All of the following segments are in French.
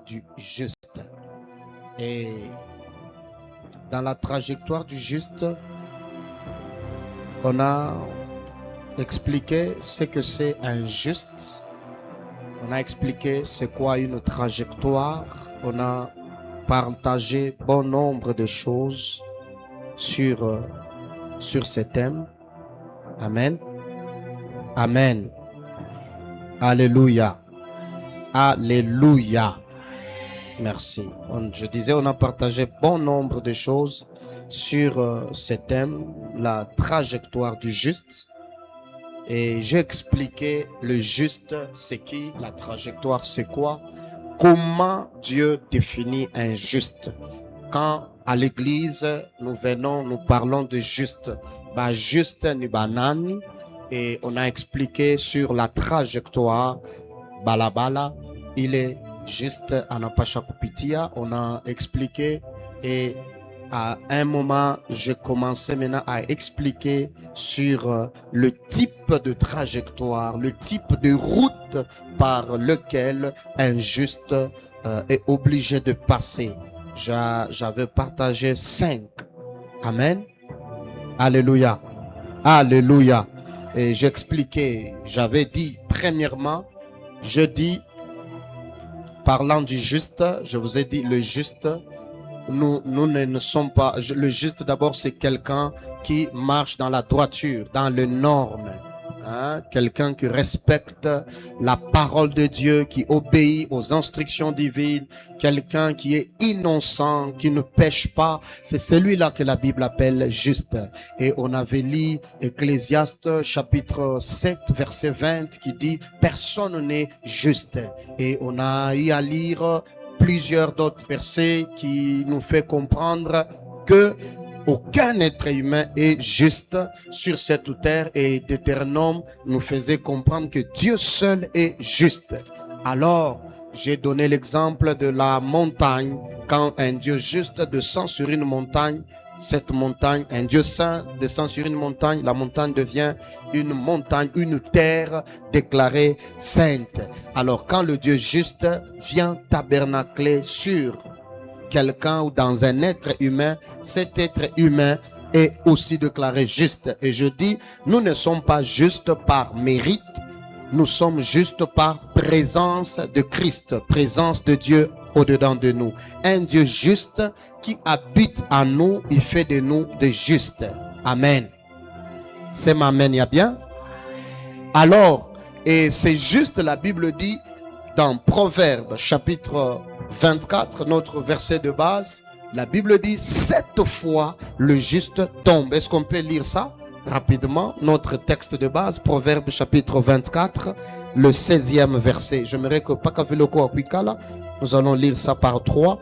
du juste. Et dans la trajectoire du juste, on a expliqué ce que c'est un juste. On a expliqué c'est quoi une trajectoire. On a partagé bon nombre de choses sur ces thèmes. Amen. Amen. Alléluia. Alléluia. Merci. Je disais, on a partagé bon nombre de choses sur ces thèmes, la trajectoire du juste. Et j'ai expliqué le juste, c'est qui, la trajectoire, c'est quoi, comment Dieu définit un juste. Quand à l'église, nous parlons de juste. Juste ni banani. Et on a expliqué sur la trajectoire, balabala, il est juste anapacha kupitia. On a expliqué et à un moment, j'ai commencé maintenant à expliquer sur le type de trajectoire, le type de route par lequel un juste est obligé de passer. J'avais partagé 5. Amen. Alléluia. Alléluia. Et j'expliquais, j'avais dit, premièrement, je dis, parlant du juste, je vous ai dit, le juste, nous ne sommes pas, le juste d'abord c'est quelqu'un qui marche dans la droiture, dans les normes, hein? Quelqu'un qui respecte la parole de Dieu, qui obéit aux instructions divines, quelqu'un qui est innocent, qui ne pêche pas, c'est celui-là que la Bible appelle juste. Et on avait lu Ecclésiaste chapitre 7 verset 20 qui dit personne n'est juste. Et on a eu à lire plusieurs d'autres versets qui nous fait comprendre que aucun être humain est juste sur cette terre, et Deutéronome nous faisait comprendre que Dieu seul est juste. Alors, j'ai donné l'exemple de la montagne. Quand un Dieu juste descend sur une montagne, cette montagne, un Dieu saint descend sur une montagne, la montagne devient une montagne, une terre déclarée sainte. Alors quand le Dieu juste vient tabernacler sur quelqu'un ou dans un être humain, cet être humain est aussi déclaré juste. Et je dis, nous ne sommes pas justes par mérite, nous sommes justes par présence de Christ, présence de Dieu au-dedans de nous. Un Dieu juste qui habite en nous, il fait de nous des justes. Amen. C'est ma amen, il y a bien? Alors, et c'est juste, la Bible dit dans Proverbes chapitre 24, notre verset de base, la Bible dit 7 fois le juste tombe. Est-ce qu'on peut lire ça rapidement? Notre texte de base, Proverbes chapitre 24, le 16e verset. J'aimerais que Pakaviloko Akwikala, nous allons lire ça par 3.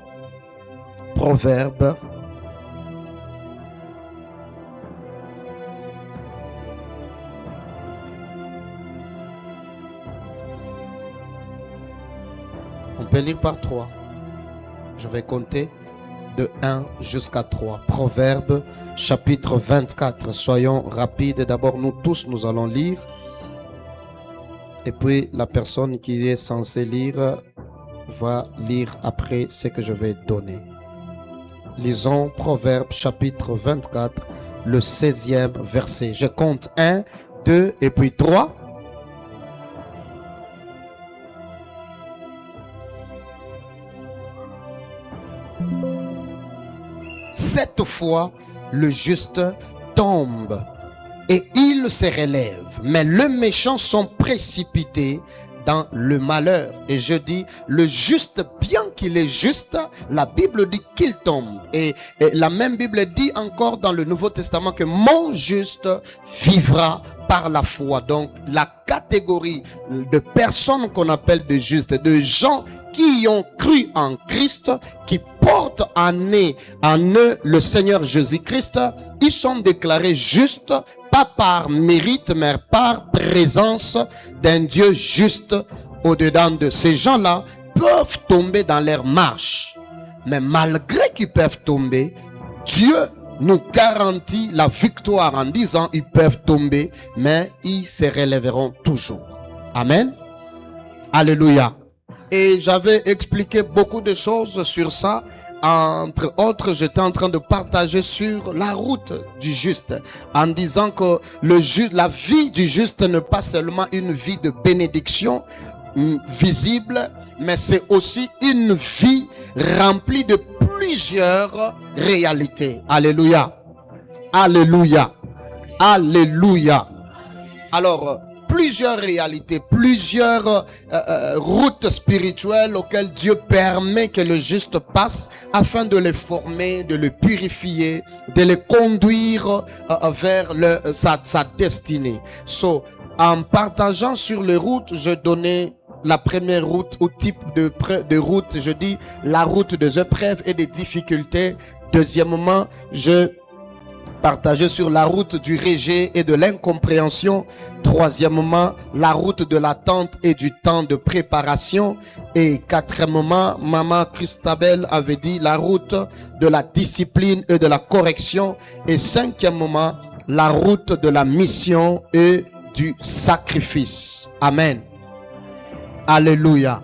Proverbes. On peut lire par 3. Je vais compter de 1 jusqu'à 3. Proverbes chapitre 24. Soyons rapides. D'abord, nous tous, nous allons lire. Et puis, la personne qui est censée lire va lire après ce que je vais donner. Lisons Proverbes chapitre 24, le 16e verset. Je compte 1, 2 et puis 3. Sept fois le juste tombe et il se relève, mais le méchant sont précipités dans le malheur. Et je dis, le juste, bien qu'il est juste, la Bible dit qu'il tombe. Et la même Bible dit encore dans le Nouveau Testament que mon juste vivra par la foi. Donc la catégorie de personnes qu'on appelle de justes, de gens qui ont cru en Christ, qui portent en eux le Seigneur Jésus-Christ, ils sont déclarés justes, pas par mérite, mais par présence d'un Dieu juste au-dedans de ces gens-là, peuvent tomber dans leur marche. Mais malgré qu'ils peuvent tomber, Dieu nous garantit la victoire en disant ils peuvent tomber, mais ils se relèveront toujours. Amen. Alléluia. Et j'avais expliqué beaucoup de choses sur ça. Entre autres, j'étais en train de partager sur la route du juste, en disant que la vie du juste n'est pas seulement une vie de bénédiction visible, mais c'est aussi une vie remplie de plusieurs réalités. Alléluia. Alléluia. Alléluia. Alors, plusieurs réalités, plusieurs routes spirituelles auxquelles Dieu permet que le juste passe afin de les former, de les purifier, de les conduire vers sa destinée. En partageant sur les routes, je donnais la première route au type de route. Je dis la route des épreuves et des difficultés. Deuxièmement, je partager sur la route du rejet et de l'incompréhension. Troisièmement, la route de l'attente et du temps de préparation. Et quatrièmement, Maman Christabel avait dit la route de la discipline et de la correction. Et cinquièmement, la route de la mission et du sacrifice. Amen. Alléluia.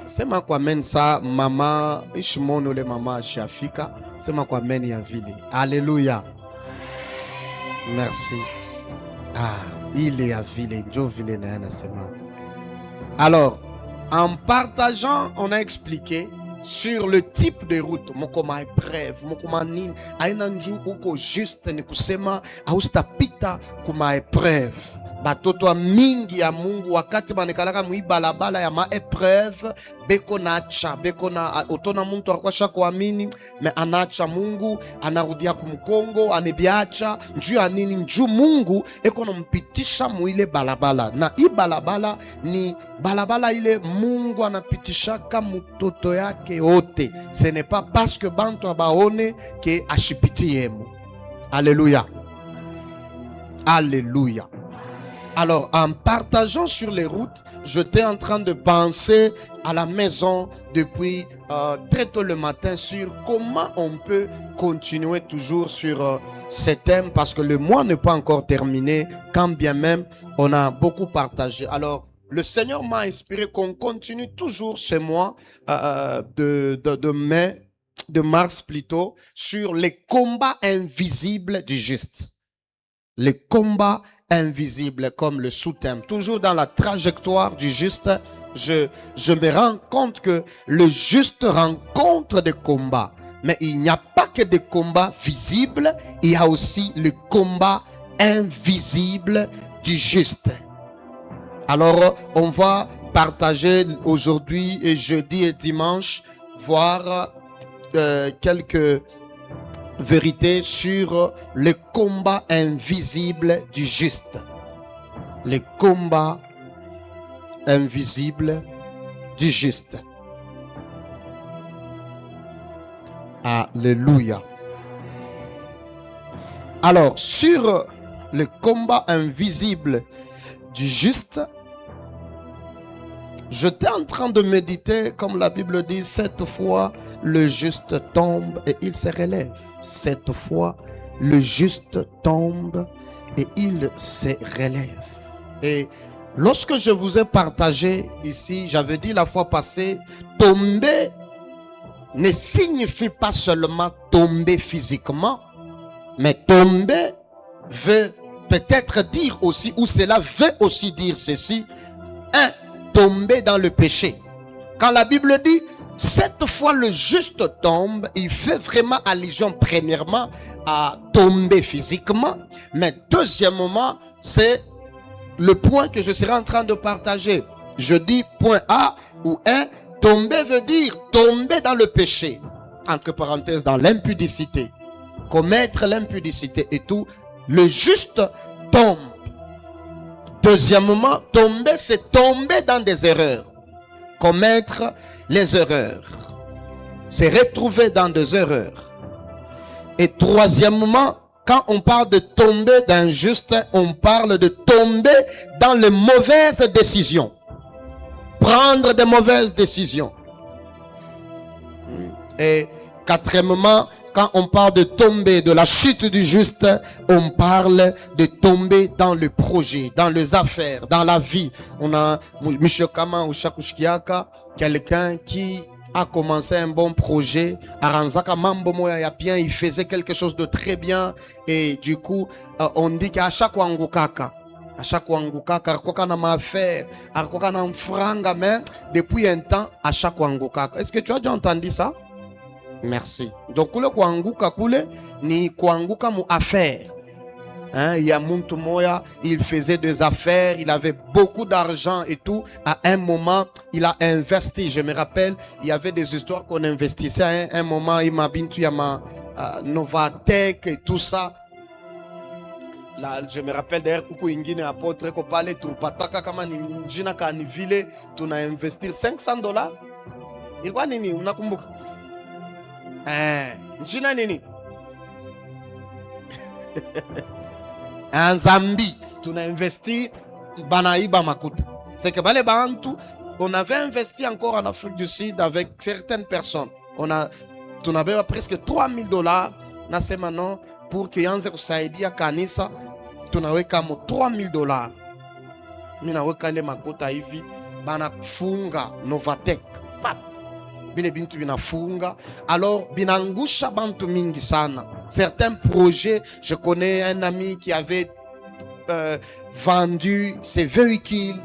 C'est ma quoi mène ça, Maman Ishmono le Maman Shafika. C'est ma quoi mène Yavili. Alléluia. Merci. Il est à ville, alors, en partageant, on a expliqué sur le type de route. Mokoma épreuve, mokoma nini, aina uko juste ni kusema haustapita kuma épreuve. Batoto mingi ya Mungu wakati banekalaka muibalabala ya maepreuve beko nacha beko na otona muntu akwasha kuamini me anacha Mungu anarudia kumkongo anebiacha njuu ya nini njuu Mungu eko nampitisha muile balabala na i balabala ni balabala ile Mungu anapitishaka mutoto yake ote. Ce n'est pas parce que bantu abaone ke ashipitiemo. Alléluia. Alléluia. Alors, en partageant sur les routes, j'étais en train de penser à la maison depuis très tôt le matin sur comment on peut continuer toujours sur ces thèmes parce que le mois n'est pas encore terminé, quand bien même on a beaucoup partagé. Alors, le Seigneur m'a inspiré qu'on continue toujours ce mois de mars plutôt, sur les combats invisibles du juste. Les combats invisible comme le sous-thème. Toujours dans la trajectoire du juste, je me rends compte que le juste rencontre des combats. Mais il n'y a pas que des combats visibles, il y a aussi le combat invisible du juste. Alors, on va partager aujourd'hui et jeudi et dimanche, voir quelques vérité sur les combats invisibles du juste. Les combats invisibles du juste. Alléluia. Alors, sur le combat invisible du juste, j'étais en train de méditer, comme la Bible dit, 7 fois le juste tombe et il se relève. 7 fois le juste tombe et il se relève. Et lorsque je vous ai partagé ici, j'avais dit la fois passée, tomber ne signifie pas seulement tomber physiquement, mais tomber veut peut-être dire aussi, ou cela veut aussi dire ceci, tomber dans le péché. Quand la Bible dit 7 fois le juste tombe, il fait vraiment allusion premièrement à tomber physiquement, mais deuxièmement, c'est le point que je serai en train de partager. Je dis point A ou 1, tomber veut dire tomber dans le péché, entre parenthèses dans l'impudicité, commettre l'impudicité et tout. Le juste tombe. Deuxièmement, tomber, c'est tomber dans des erreurs. Commettre les erreurs. C'est retrouver dans des erreurs. Et troisièmement, quand on parle de tomber d'un juste, on parle de tomber dans les mauvaises décisions. Prendre des mauvaises décisions. Et Quatrièmement, quand on parle de tomber, de la chute du juste, on parle de tomber dans le projet, dans les affaires, dans la vie. On a M. Kama ou Shakushkiaka, quelqu'un qui a commencé un bon projet. Aranzaka Mambo Moya bien, il faisait quelque chose de très bien. Et du coup, on dit qu'à chaque Wangukaka, à chaque Wangukaka, à na affaire, à na franga, mais depuis un temps, à chaque Wangukaka. Est-ce que tu as déjà entendu ça? Merci. Donc, le Kwanguka Kule, ni Kwanguka mu affaire. Il y a Muntu Moya, il faisait des affaires, il avait beaucoup d'argent et tout. À un moment, il a investi. Je me rappelle, il y avait des histoires qu'on investissait. À un moment, il m'a bintu, il y a ma Novatech et tout ça. Là, je me rappelle d'ailleurs, Kuku Ingine apôtre, qu'on parlait tout pataka kama ni njina kanivile, tu as investi $500. Ilikuwa nini? Unakumbuka? Njina nini? En Zambie, tu as investi Banaïba Makuta. C'est que Bale Bantu, on avait investi encore en Afrique du Sud avec certaines personnes. Tu avais presque $3,000 na semana pour que yanze kusaidia kanisa. Tu avais comme $3,000. Mina wekande Makuta hivi bana funga Novatech. Bile bintu binafunga. Alors binangusha bantu mingi sana. Certains projets, je connais un ami qui avait vendu ses véhicules.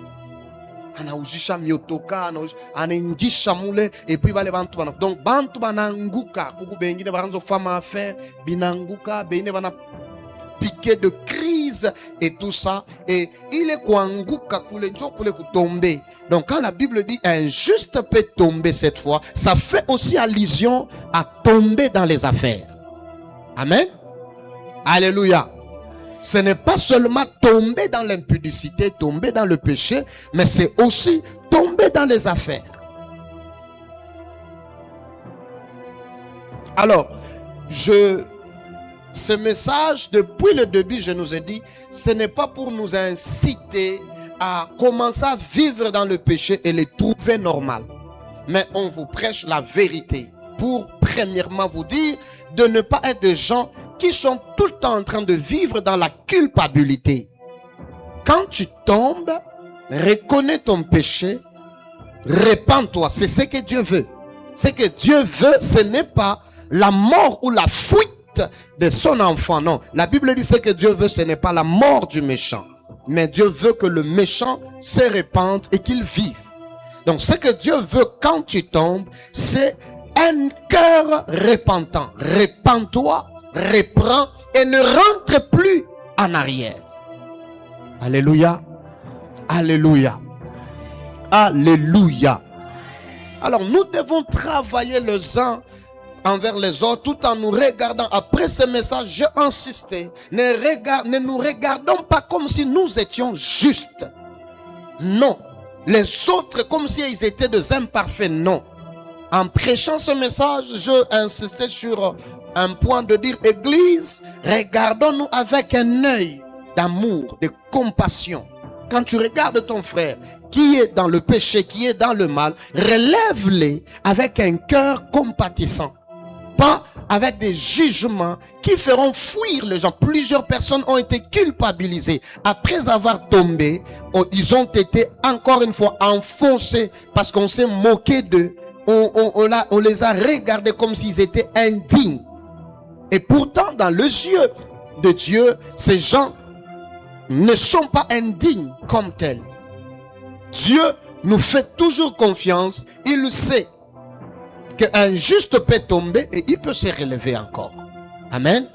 Anaujisha miotoka, anaingisha mule, et puis bale bantu bana. Donc bantu bananguka, kuku bengine baranzo fama affaire, binanguka, bengine bana piqué de crise et tout ça. Et il est kwanguka kule njo kule kutombe. Donc quand la Bible dit un juste peut tomber cette fois, ça fait aussi allusion à tomber dans les affaires. Amen. Alléluia. Ce n'est pas seulement tomber dans l'impudicité, tomber dans le péché, mais c'est aussi tomber dans les affaires. Alors, ce message, depuis le début, je nous ai dit, ce n'est pas pour nous inciter à commencer à vivre dans le péché et les trouver normal. Mais on vous prêche la vérité pour, premièrement, vous dire de ne pas être des gens qui sont tout le temps en train de vivre dans la culpabilité. Quand tu tombes, reconnais ton péché, répands-toi. C'est ce que Dieu veut. Ce que Dieu veut, ce n'est pas la mort ou la fuite de son enfant. Non, la Bible dit ce que Dieu veut, ce n'est pas la mort du méchant. Mais Dieu veut que le méchant se répande et qu'il vive. Donc ce que Dieu veut quand tu tombes, c'est un cœur repentant. Répands-toi, reprends et ne rentre plus en arrière. Alléluia. Alléluia. Alléluia. Alors nous devons travailler les uns envers les autres tout en nous regardant. Après ce message, j'ai insisté. Ne nous regardons pas comme si nous étions justes. Non. Les autres comme si ils étaient des imparfaits. Non. En prêchant ce message, je insistais sur un point de dire, Église, regardons-nous avec un œil d'amour, de compassion. Quand tu regardes ton frère qui est dans le péché, qui est dans le mal, relève-les avec un cœur compatissant. Pas avec des jugements qui feront fuir les gens. Plusieurs personnes ont été culpabilisées. Après avoir tombé, ils ont été encore une fois enfoncés parce qu'on s'est moqué d'eux. On les a regardés comme s'ils étaient indignes. Et pourtant, dans les yeux de Dieu, ces gens ne sont pas indignes comme tels. Dieu nous fait toujours confiance. Il sait qu'un juste peut tomber et il peut se relever encore. Amen.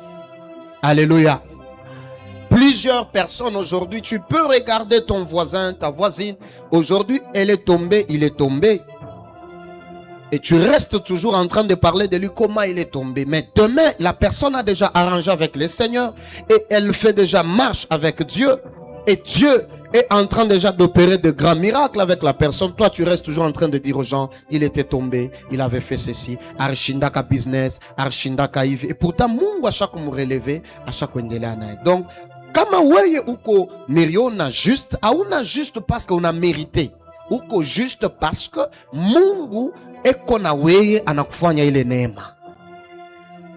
Alléluia. Plusieurs personnes aujourd'hui, tu peux regarder ton voisin, ta voisine. Aujourd'hui, elle est tombée, il est tombé. Et tu restes toujours en train de parler de lui, comment il est tombé. Mais demain, la personne a déjà arrangé avec le Seigneur et elle fait déjà marche avec Dieu. Et Dieu est en train déjà d'opérer de grands miracles avec la personne. Toi, tu restes toujours en train de dire aux gens, il était tombé, il avait fait ceci. Arshindaka business, Arshindaka IV. Et pourtant, Mungu à chaque mot relevé, à chaque endele. Donc, kama weye uko meriona juste, auna juste parce qu'on a mérité. Uko juste parce que Mungu ekona weye anakufanya ile neema.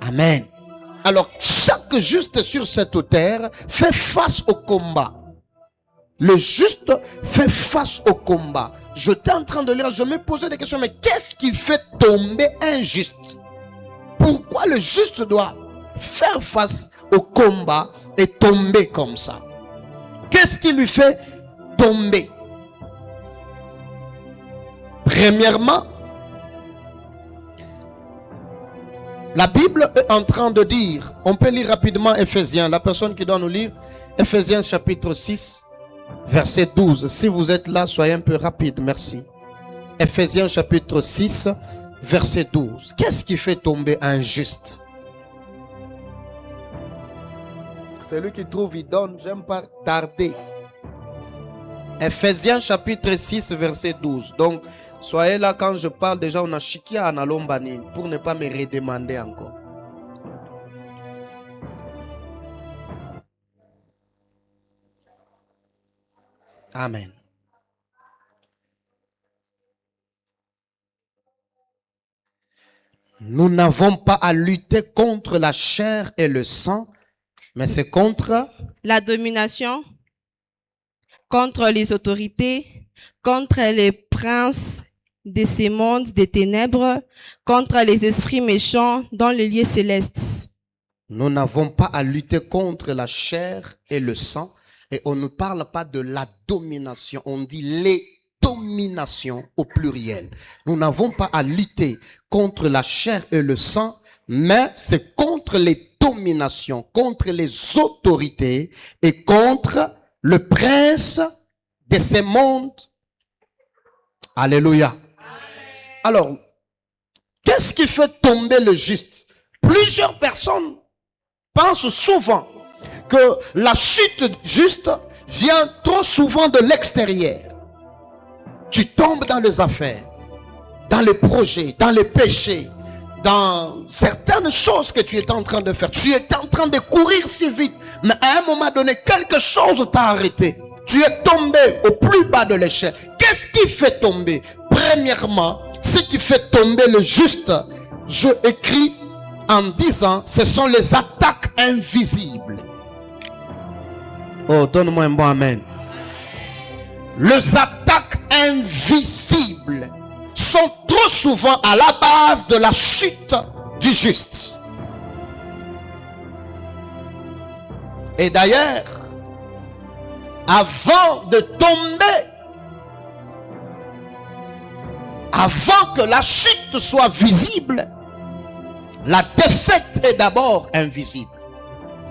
Amen. Alors, chaque juste sur cette terre fait face au combat. Le juste fait face au combat. J'étais en train de lire, je me posais des questions, mais qu'est-ce qui fait tomber un juste? Pourquoi le juste doit faire face au combat et tomber comme ça? Qu'est-ce qui lui fait tomber? Premièrement, la Bible est en train de dire, on peut lire rapidement Ephésiens, la personne qui doit nous lire, Ephésiens chapitre 6, verset 12. Si vous êtes là, soyez un peu rapide, merci. Ephésiens chapitre 6, verset 12. Qu'est-ce qui fait tomber un juste? Celui qui trouve, il donne, j'aime pas tarder. Ephésiens chapitre 6, verset 12. Donc, soyez là quand je parle déjà, on a chikia à Nalombani pour ne pas me redemander encore. Amen. Nous n'avons pas à lutter contre la chair et le sang, mais c'est contre la domination, contre les autorités, contre les princes de ces mondes des ténèbres, contre les esprits méchants dans les lieux célestes. Nous n'avons pas à lutter contre la chair et le sang. Et on ne parle pas de la domination, on dit les dominations au pluriel. Nous n'avons pas à lutter contre la chair et le sang, mais c'est contre les dominations, contre les autorités et contre le prince de ces mondes. Alléluia. Alors, qu'est-ce qui fait tomber le juste? Plusieurs personnes pensent souvent que la chute juste vient trop souvent de l'extérieur. Tu tombes dans les affaires, dans les projets, dans les péchés, dans certaines choses que tu es en train de faire. Tu es en train de courir si vite, mais à un moment donné, quelque chose t'a arrêté. Tu es tombé au plus bas de l'échelle. Qu'est-ce qui fait tomber? Premièrement, ce qui fait tomber le juste, je écris en disant, ce sont les attaques invisibles. Oh, donne-moi un bon amen. Les attaques invisibles sont trop souvent à la base de la chute du juste. Et d'ailleurs, avant de tomber, avant que la chute soit visible, la défaite est d'abord invisible.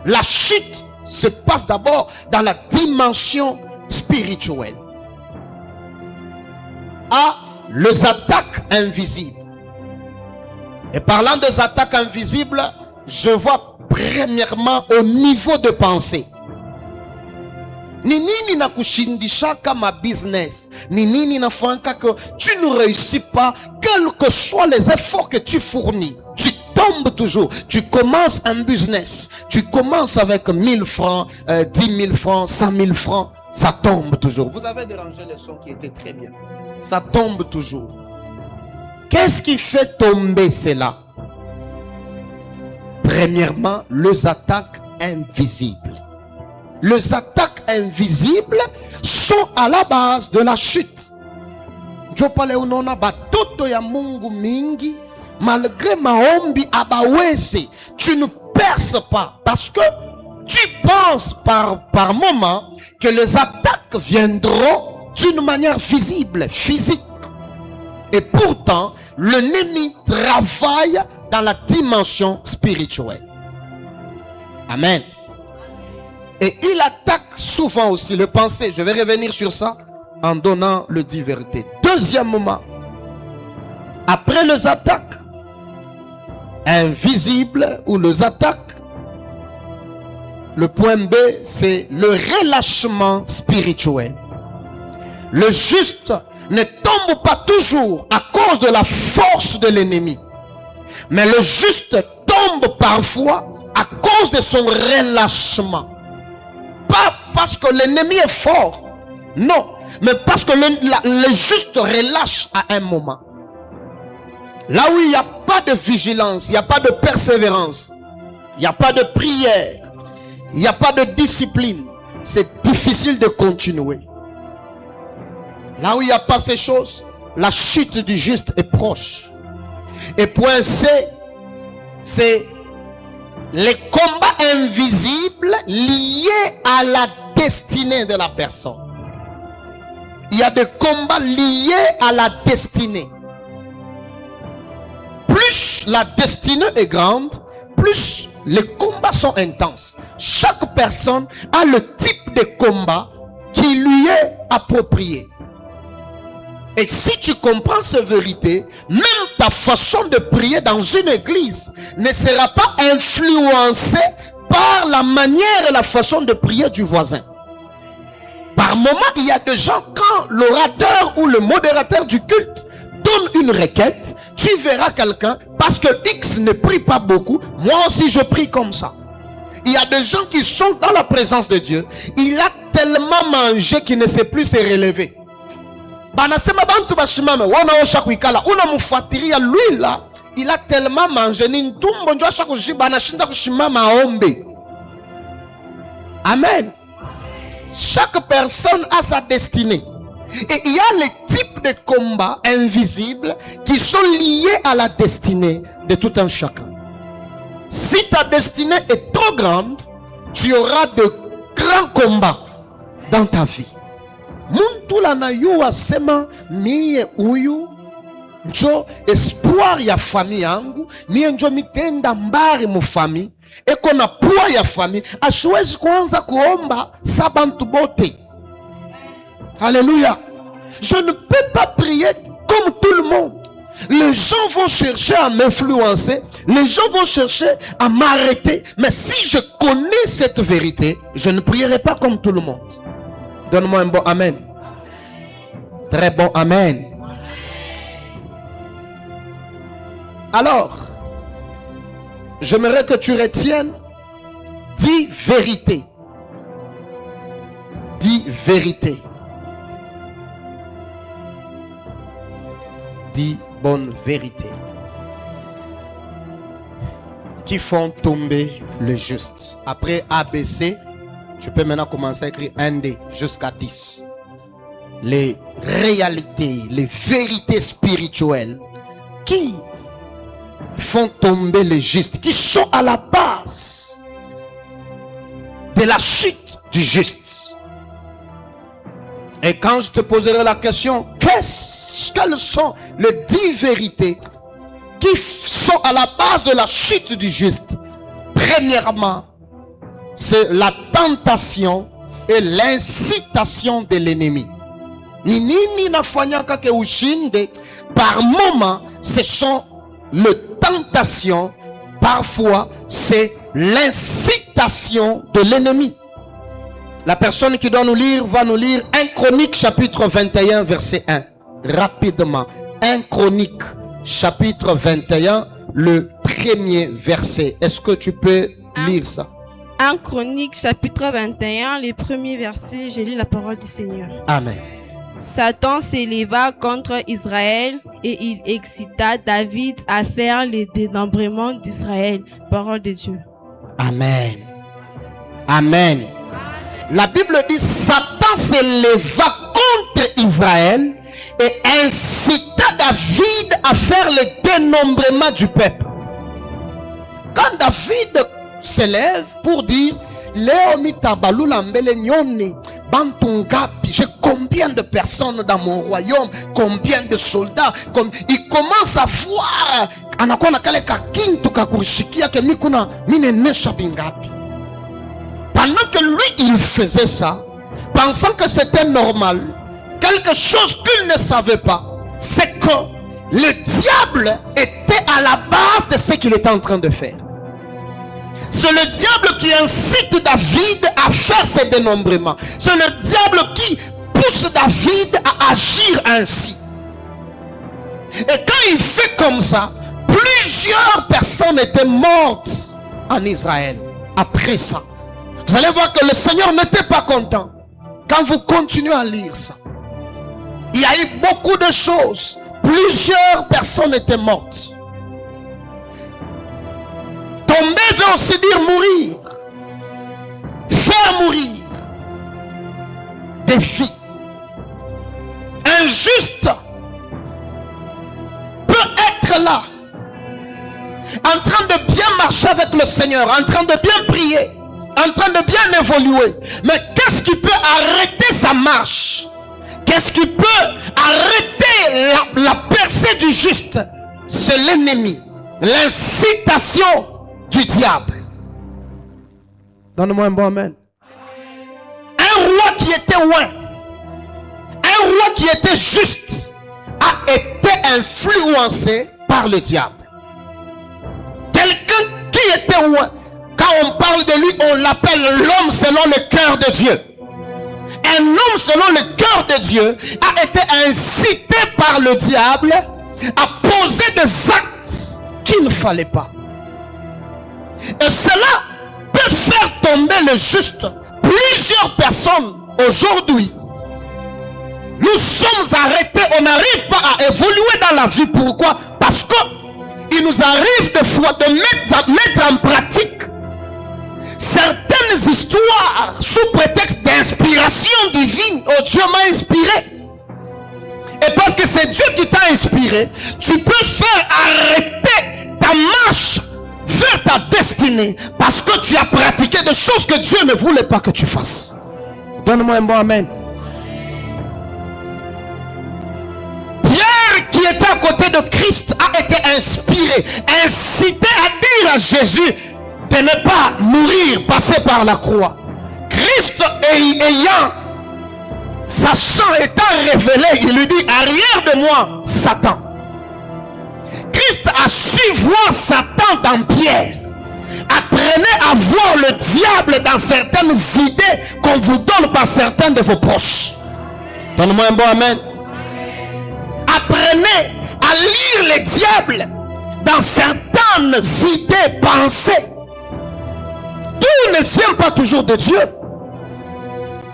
La chute se passe d'abord dans la dimension spirituelle. Les attaques invisibles. Et parlant des attaques invisibles, je vois premièrement au niveau de pensée. Ni nini na kushindisha kama business, ni nini na fanka que tu ne réussis pas, quels que soient les efforts que tu fournis, tu tombes toujours. Tu commences un business, tu commences avec 1000 francs, 10 000 francs, 100 000 francs, ça tombe toujours. Vous avez dérangé les sons qui étaient très bien. Ça tombe toujours. Qu'est-ce qui fait tomber cela? Premièrement, les attaques invisibles. Les attaques invisibles sont à la base de la chute. Malgré maombi abawese, tu ne perces pas parce que tu penses par moment que les attaques viendront d'une manière visible, physique. Et pourtant, l'ennemi travaille dans la dimension spirituelle. Amen. Et il attaque souvent aussi le pensée. Je vais revenir sur ça en donnant le dit vérité. Deuxièmement, après les attaques invisibles ou les attaques, le point B, c'est le relâchement spirituel. Le juste ne tombe pas toujours à cause de la force de l'ennemi. Mais le juste tombe parfois à cause de son relâchement. Pas parce que l'ennemi est fort, non, mais parce que le juste relâche à un moment. Là où il y a pas de vigilance, il n'y a pas de persévérance, il n'y a pas de prière, il n'y a pas de discipline, c'est difficile de continuer. Là où il n'y a pas ces choses, la chute du juste est proche. Et point C, c'est les combats invisibles liés à la destinée de la personne. Il y a des combats liés à la destinée. Plus la destinée est grande, plus les combats sont intenses. Chaque personne a le type de combat qui lui est approprié. Et si tu comprends cette vérité, même ta façon de prier dans une église ne sera pas influencée par la manière et la façon de prier du voisin. Par moment, il y a des gens, quand l'orateur ou le modérateur du culte donne une requête, tu verras quelqu'un, parce que X ne prie pas beaucoup, moi aussi je prie comme ça. Il y a des gens qui sont dans la présence de Dieu, il a tellement mangé qu'il ne sait plus se relever. Il a tellement mangé. Amen. Chaque personne a sa destinée. Et il y a les types de combats invisibles qui sont liés à la destinée de tout un chacun. Si ta destinée est trop grande, tu auras de grands combats dans ta vie. Muntu la na yu asema mie uyu njo espoir ya famille yangu, mie njo mitenda mbari mu famille, eko na poa ya famille, ashwezi kuanza kuomba sabantu bote. Alléluia. Je ne peux pas prier comme tout le monde. Les gens vont chercher à m'influencer, les gens vont chercher à m'arrêter, mais si je connais cette vérité, je ne prierai pas comme tout le monde. Donne-moi un bon amen. Très bon amen. Alors, j'aimerais que tu retiennes 10 vérités. 10 vérités. 10 bonnes vérités qui font tomber le juste. Après ABC, tu peux maintenant commencer à écrire 1D jusqu'à 10. Les réalités, les vérités spirituelles qui font tomber les justes, qui sont à la base de la chute du juste. Et quand je te poserai la question, quelles sont les 10 vérités qui sont à la base de la chute du juste? Premièrement, c'est la tentation et l'incitation de l'ennemi. Nini nafanyaka ke ushinde, par moment, ce sont les tentations, parfois c'est l'incitation de l'ennemi. La personne qui doit nous lire va nous lire 1 Chronique chapitre 21 verset 1. Rapidement. 1 Chronique chapitre 21, le premier verset. Est-ce que tu peux lire ça? 1 Chronique chapitre 21, les premiers versets, je lis la parole du Seigneur. Amen. Satan s'éleva contre Israël et il excita David à faire le dénombrement d'Israël. Parole de Dieu. Amen. Amen. La Bible dit Satan s'éleva contre Israël et incita David à faire le dénombrement du peuple. Quand David s'élève pour dire Léomi Tabalou Lambele Nyone Bantungapi, j'ai combien de personnes dans mon royaume, combien de soldats, il commence à voir anakuwa na kale kakintu kakurishikia ke mikuna mine nesha bingapi. Pendant que lui il faisait ça, pensant que c'était normal, quelque chose qu'il ne savait pas, c'est que le diable était à la base de ce qu'il était en train de faire. C'est le diable qui incite David à faire ces dénombrements. C'est le diable qui pousse David à agir ainsi. Et quand il fait comme ça, plusieurs personnes étaient mortes en Israël après ça. Vous allez voir que le Seigneur n'était pas content. Quand vous continuez à lire ça, il y a eu beaucoup de choses. Plusieurs personnes étaient mortes. veut aussi dire mourir. Faire mourir des vies. Un juste peut être là, en train de bien marcher avec le Seigneur, en train de bien prier, en train de bien évoluer. Mais qu'est-ce qui peut arrêter sa marche? Qu'est-ce qui peut arrêter la percée du juste? C'est l'ennemi, l'incitation du diable. Donne-moi un bon amen. Un roi qui était loin, un roi qui était juste, a été influencé par le diable. Quelqu'un qui était loin, quand on parle de lui, on l'appelle l'homme selon le cœur de Dieu. Un homme selon le cœur de Dieu a été incité par le diable à poser des actes qu'il ne fallait pas. Et cela peut faire tomber le juste. Plusieurs personnes aujourd'hui, nous sommes arrêtés, on n'arrive pas à évoluer dans la vie. Pourquoi? Parce qu'il nous arrive des fois de mettre en pratique certaines histoires sous prétexte d'inspiration divine. Oh, Dieu m'a inspiré. Et parce que c'est Dieu qui t'a inspiré, tu peux faire arrêter ta marche vers ta destinée parce que tu as pratiqué des choses que Dieu ne voulait pas que tu fasses. Donne-moi un bon amen. Pierre, qui était à côté de Christ, a été inspiré, incité à dire à Jésus de ne pas mourir, passer par la croix. Christ ayant, sachant, étant révélé, il lui dit: arrière de moi, Satan. Christ a su voir Satan dans Pierre. Apprenez à voir le diable dans certaines idées qu'on vous donne par certains de vos proches. Donne-moi un bon amen. Apprenez à lire le diable dans certaines idées, pensées. Tout ne vient pas toujours de Dieu.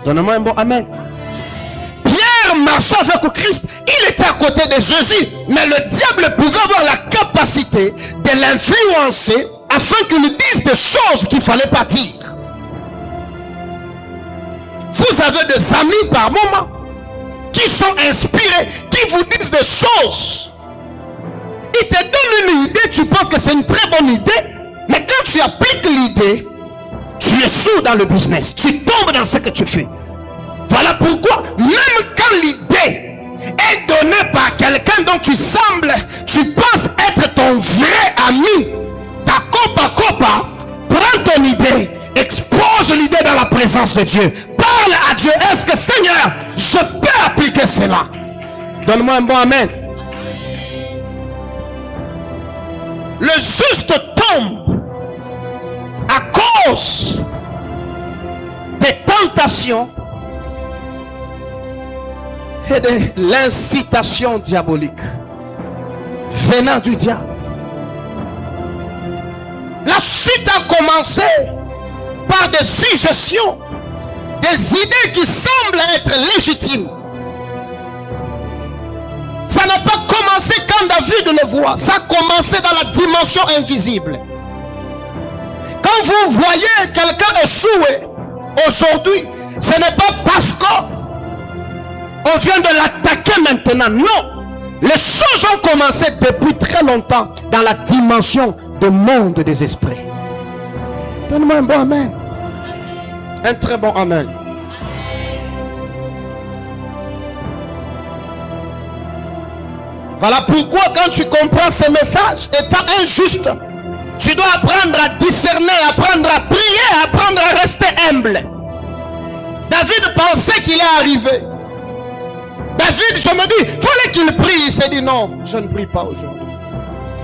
Donne-moi un bon amen. Pierre marchait avec Christ, il était à côté de Jésus, mais le diable pouvait avoir la capacité de l'influencer afin qu'il dise des choses qu'il ne fallait pas dire. Vous avez des amis par moment qui sont inspirés, qui vous disent des choses. Ils te donnent une idée, tu penses que c'est une très bonne idée, mais quand tu appliques l'idée, tu échoues dans le business, tu tombes dans ce que tu fais. Voilà pourquoi, même quand l'idée est donnée par quelqu'un dont tu penses être ton vrai ami, ta copa, prends ton idée, expose l'idée dans la présence de Dieu, parle à Dieu. Est-ce que Seigneur, je peux appliquer cela? Donne-moi un bon amen. Le juste tombe à cause des tentations et de l'incitation diabolique venant du diable. La chute a commencé par des suggestions, des idées qui semblent être légitimes. Ça n'a pas commencé quand David le voit, ça a commencé dans la dimension invisible. Quand vous voyez quelqu'un échouer aujourd'hui, ce n'est pas parce qu'on vient de l'attaquer maintenant. Non, les choses ont commencé depuis très longtemps dans la dimension du monde des esprits. Donne-moi un bon amen. Un très bon amen. Voilà pourquoi quand tu comprends ce message, étant injuste, tu dois apprendre à discerner, apprendre à prier, apprendre à rester humble. David pensait qu'il est arrivé. David, je me dis, fallait qu'il prie. Il s'est dit non, je ne prie pas aujourd'hui.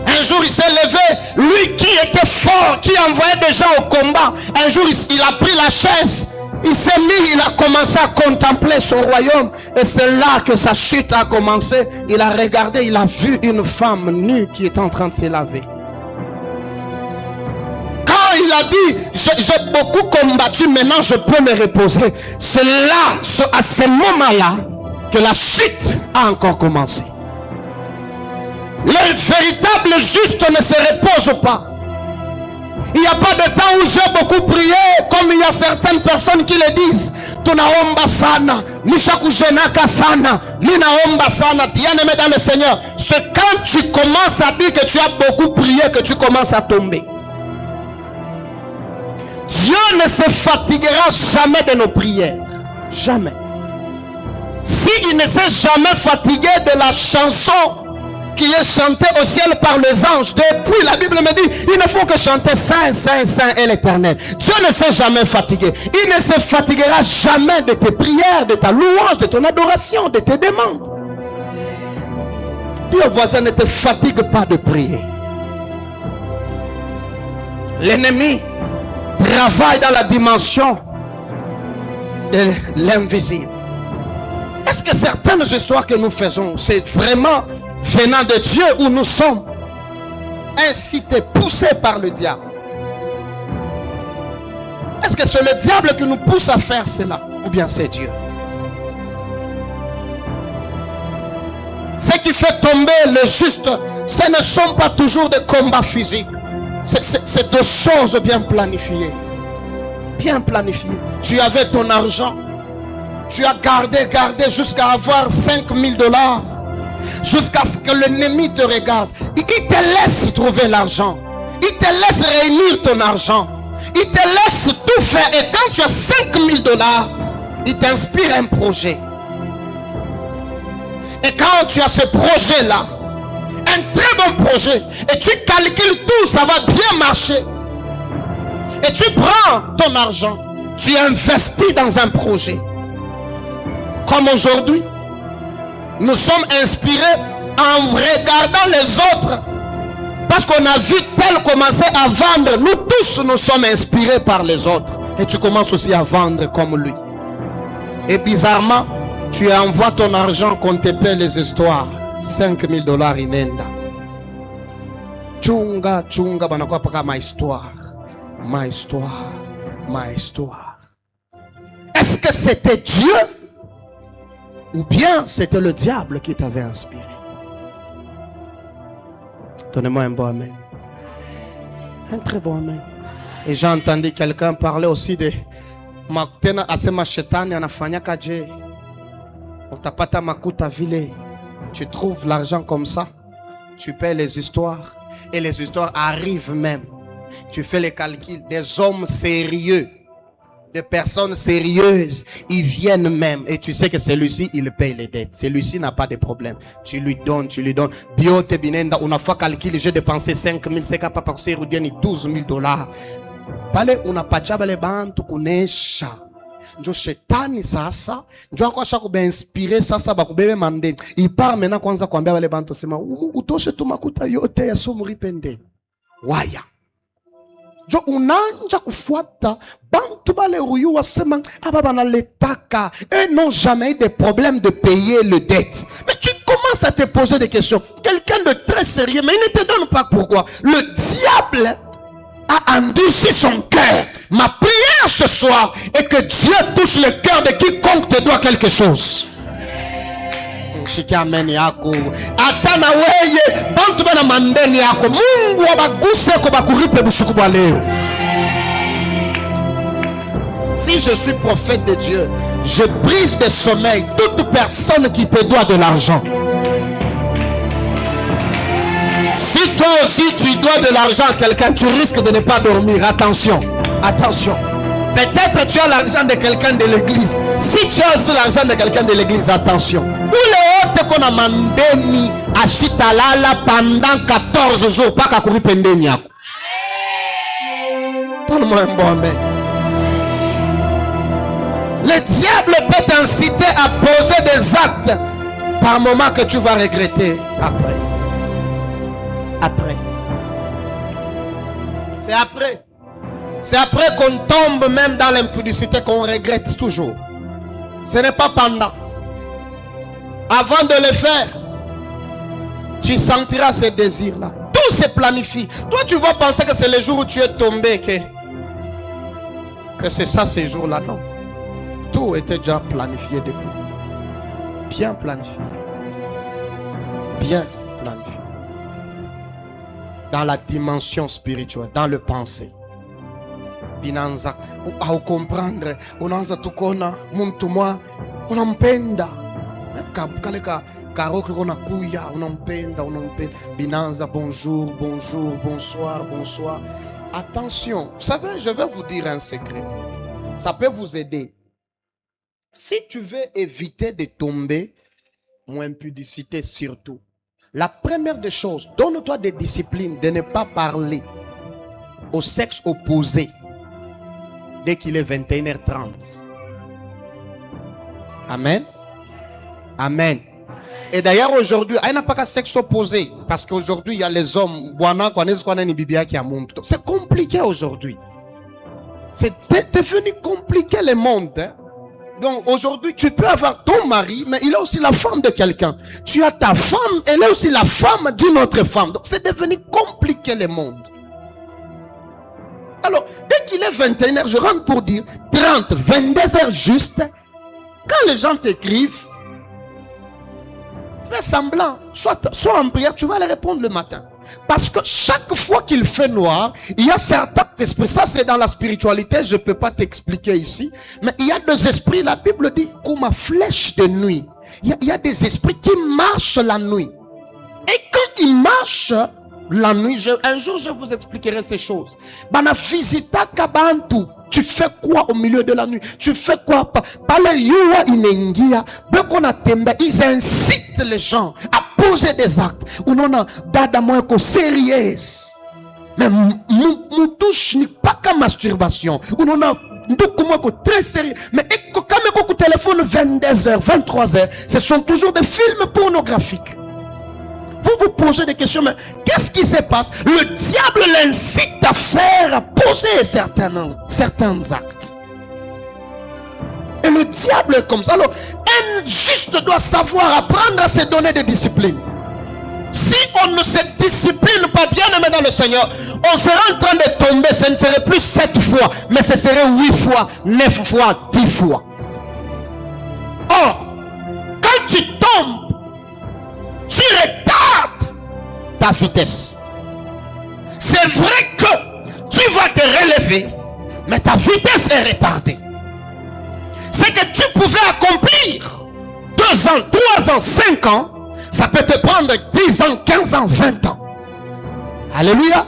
Un jour il s'est levé, lui qui était fort, qui envoyait des gens au combat. Un jour il a pris la chaise, il s'est mis, il a commencé à contempler son royaume. Et c'est là que sa chute a commencé. Il a regardé, il a vu une femme nue qui était en train de se laver. Quand il a dit, j'ai beaucoup combattu, maintenant je peux me reposer. C'est là, à ce moment-là, que la chute a encore commencé. Le véritable juste ne se repose pas. Il n'y a pas de temps où j'ai beaucoup prié, comme il y a certaines personnes qui le disent. Tunaomba sana, nishakujenaka sana, ninaomba sana. Bien-aimé dans le Seigneur, c'est quand tu commences à dire que tu as beaucoup prié que tu commences à tomber. Dieu ne se fatiguera jamais de nos prières. Jamais. S'il ne s'est jamais fatigué de la chanson qui est chantée au ciel par les anges, depuis la Bible me dit, il ne faut que chanter Saint, Saint, Saint est l'Éternel. Dieu ne s'est jamais fatigué. Il ne se fatiguera jamais de tes prières, de ta louange, de ton adoration, de tes demandes. Dis au voisin, ne te fatigue pas de prier. L'ennemi travaille dans la dimension de l'invisible. Est-ce que certaines histoires que nous faisons, c'est vraiment venant de Dieu ou nous sommes incités, poussés par le diable? Est-ce que c'est le diable qui nous pousse à faire cela ou bien c'est Dieu? Ce qui fait tomber le juste, ce ne sont pas toujours des combats physiques. C'est des choses bien planifiées. Bien planifiées. Tu avais ton argent. Tu as gardé jusqu'à avoir $5,000. Jusqu'à ce que l'ennemi te regarde. Il te laisse trouver l'argent. Il te laisse réunir ton argent. Il te laisse tout faire. Et quand tu as $5,000, il t'inspire un projet. Et quand tu as ce projet-là, un très bon projet, et tu calcules tout, ça va bien marcher. Et tu prends ton argent, tu investis dans un projet. Comme aujourd'hui, nous sommes inspirés en regardant les autres. Parce qu'on a vu tel commencer à vendre. Nous tous, nous sommes inspirés par les autres. Et tu commences aussi à vendre comme lui. Et bizarrement, tu envoies ton argent qu'on te paie les histoires. $5,000 inenda. Chunga, chunga, banakwa paka ma histoire. Ma histoire. Ma histoire. Est-ce que c'était Dieu? Ou bien c'était le diable qui t'avait inspiré? Donnez-moi un bon amen. Un très bon amen. Et j'ai entendu quelqu'un parler aussi de Maktena asema shetani anafanya kaje. Utapata makuta vile. Tu trouves l'argent comme ça. Tu paies les histoires. Et les histoires arrivent même. Tu fais les calculs. Des hommes sérieux. Des personnes sérieuses, ils viennent même. Et tu sais que celui-ci, il paye les dettes. Celui-ci n'a pas de problème. Tu lui donnes. Biote binenda, on a fait calcul, j'ai dépensé 5,000, c'est capable de passer $12,000. Pale unapachaba le bantu kunesha. Njo shetani sasa, njo akwasha kubainspire sasa bakubebe mande. Il part maintenant kwanza kuambia wale bantu sema, utoshe tu makuta yote ya somo ripende. Waya. Jo unanja kufuata bantu bale ruyu wasema ababa na letaka et n'ont jamais eu de problème de payer le dette. Mais tu commences à te poser des questions. Quelqu'un de très sérieux, mais il ne te donne pas pourquoi. Le diable a endurci son cœur. Ma prière ce soir est que Dieu touche le cœur de quiconque te doit quelque chose. Amen yako atana weye bantu bana mandeni yako Mungu abaguse ko bakuripe bushuku bwa leo. Si je suis prophète de Dieu, je prive de sommeil toute personne qui te doit de l'argent. Si toi aussi tu dois de l'argent à quelqu'un, tu risques de ne pas dormir. Attention, attention. Peut-être tu as l'argent de quelqu'un de l'église. Si tu as aussi l'argent de quelqu'un de l'église, attention. Ou les autres qu'on a mandé à Chitalala pendant 14 jours, pas qu'à courir pendeni. Donne-moi un bon amen. Le diable peut t'inciter à poser des actes par moment que tu vas regretter après. Après. C'est après. C'est après qu'on tombe même dans l'impudicité qu'on regrette toujours. Ce n'est pas pendant. Avant de le faire, tu sentiras ces désirs-là. Tout se planifie. Toi, tu vas penser que c'est le jour où tu es tombé que c'est ça ces jours-là. Non. Tout était déjà planifié depuis. Bien planifié. Bien planifié. Dans la dimension spirituelle, dans le pensée. Binanza au comprendre, unaanza tukona muntu mwa unampenda kaleka karoke kona kuya unampenda. Binanza bonjour, bonjour, bonsoir, bonsoir. Attention, vous savez, je vais vous dire un secret. Ça peut vous aider. Si tu veux éviter de tomber en impudicité surtout, la première des choses, donne-toi des disciplines de ne pas parler au sexe opposé dès qu'il est 21h30. Amen. Amen. Et d'ailleurs aujourd'hui, il n'y a pas qu'un sexe opposé. Parce qu'aujourd'hui, il y a les hommes. C'est compliqué aujourd'hui. C'est devenu compliqué le monde. Hein? Donc aujourd'hui, tu peux avoir ton mari, mais il est aussi la femme de quelqu'un. Tu as ta femme, elle est aussi la femme d'une autre femme. Donc c'est devenu compliqué le monde. Alors, dès qu'il est 21h, je rentre pour dire 30, 22h juste. Quand les gens t'écrivent, fais semblant, soit en prière, tu vas les répondre le matin. Parce que chaque fois qu'il fait noir, il y a certains esprits, ça c'est dans la spiritualité, je ne peux pas t'expliquer ici, mais il y a des esprits, la Bible dit, comme ma flèche de nuit. Il y a des esprits qui marchent la nuit. Et quand ils marchent la nuit, un jour je vous expliquerai ces choses. Bana visita kabantu. Tu fais quoi au milieu de la nuit? Tu fais quoi? Ils incitent les gens à poser des actes. Mais touche n'est pas qu'à masturbation. Très sérieux. Mais quand on téléphone 22h, 23h, ce sont toujours des films pornographiques. Vous vous posez des questions, mais qu'est-ce qui se passe? Le diable l'incite à faire, à poser certains actes. Et le diable est comme ça. Alors, un juste doit savoir apprendre à se donner des disciplines. Si on ne se discipline pas, bien aimé dans le Seigneur, on sera en train de tomber. Ce ne serait plus 7 fois, mais ce serait 8 fois, 9 fois, 10 fois. Or, quand tu tombes, tu retardes ta vitesse. C'est vrai que tu vas te relever, mais ta vitesse est retardée. C'est que tu pouvais accomplir 2 ans, 3 ans, 5 ans, ça peut te prendre 10 ans, 15 ans, 20 ans. Alléluia.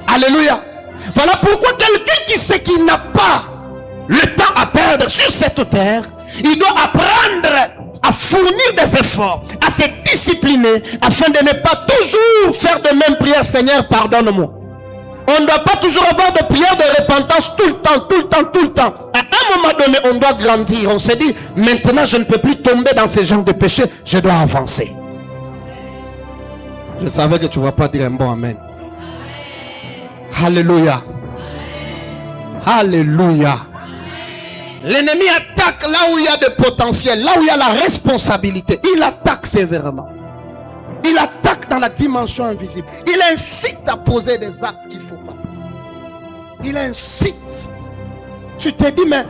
Alléluia. Voilà pourquoi quelqu'un qui sait qu'il n'a pas le temps à perdre sur cette terre, il doit apprendre à fournir des efforts, à se discipliner, afin de ne pas toujours faire de même prière. Seigneur, pardonne-moi. On ne doit pas toujours avoir de prière de repentance tout le temps, tout le temps, tout le temps. À un moment donné, on doit grandir. On se dit, maintenant je ne peux plus tomber dans ce genre de péché, je dois avancer. Je savais que tu ne vas pas dire un bon amen. Alléluia. Alléluia. L'ennemi attaque là où il y a de potentiel, là où il y a la responsabilité. Il attaque sévèrement. Il attaque dans la dimension invisible. Il incite à poser des actes qu'il ne faut pas. Il incite. Tu te dis, mais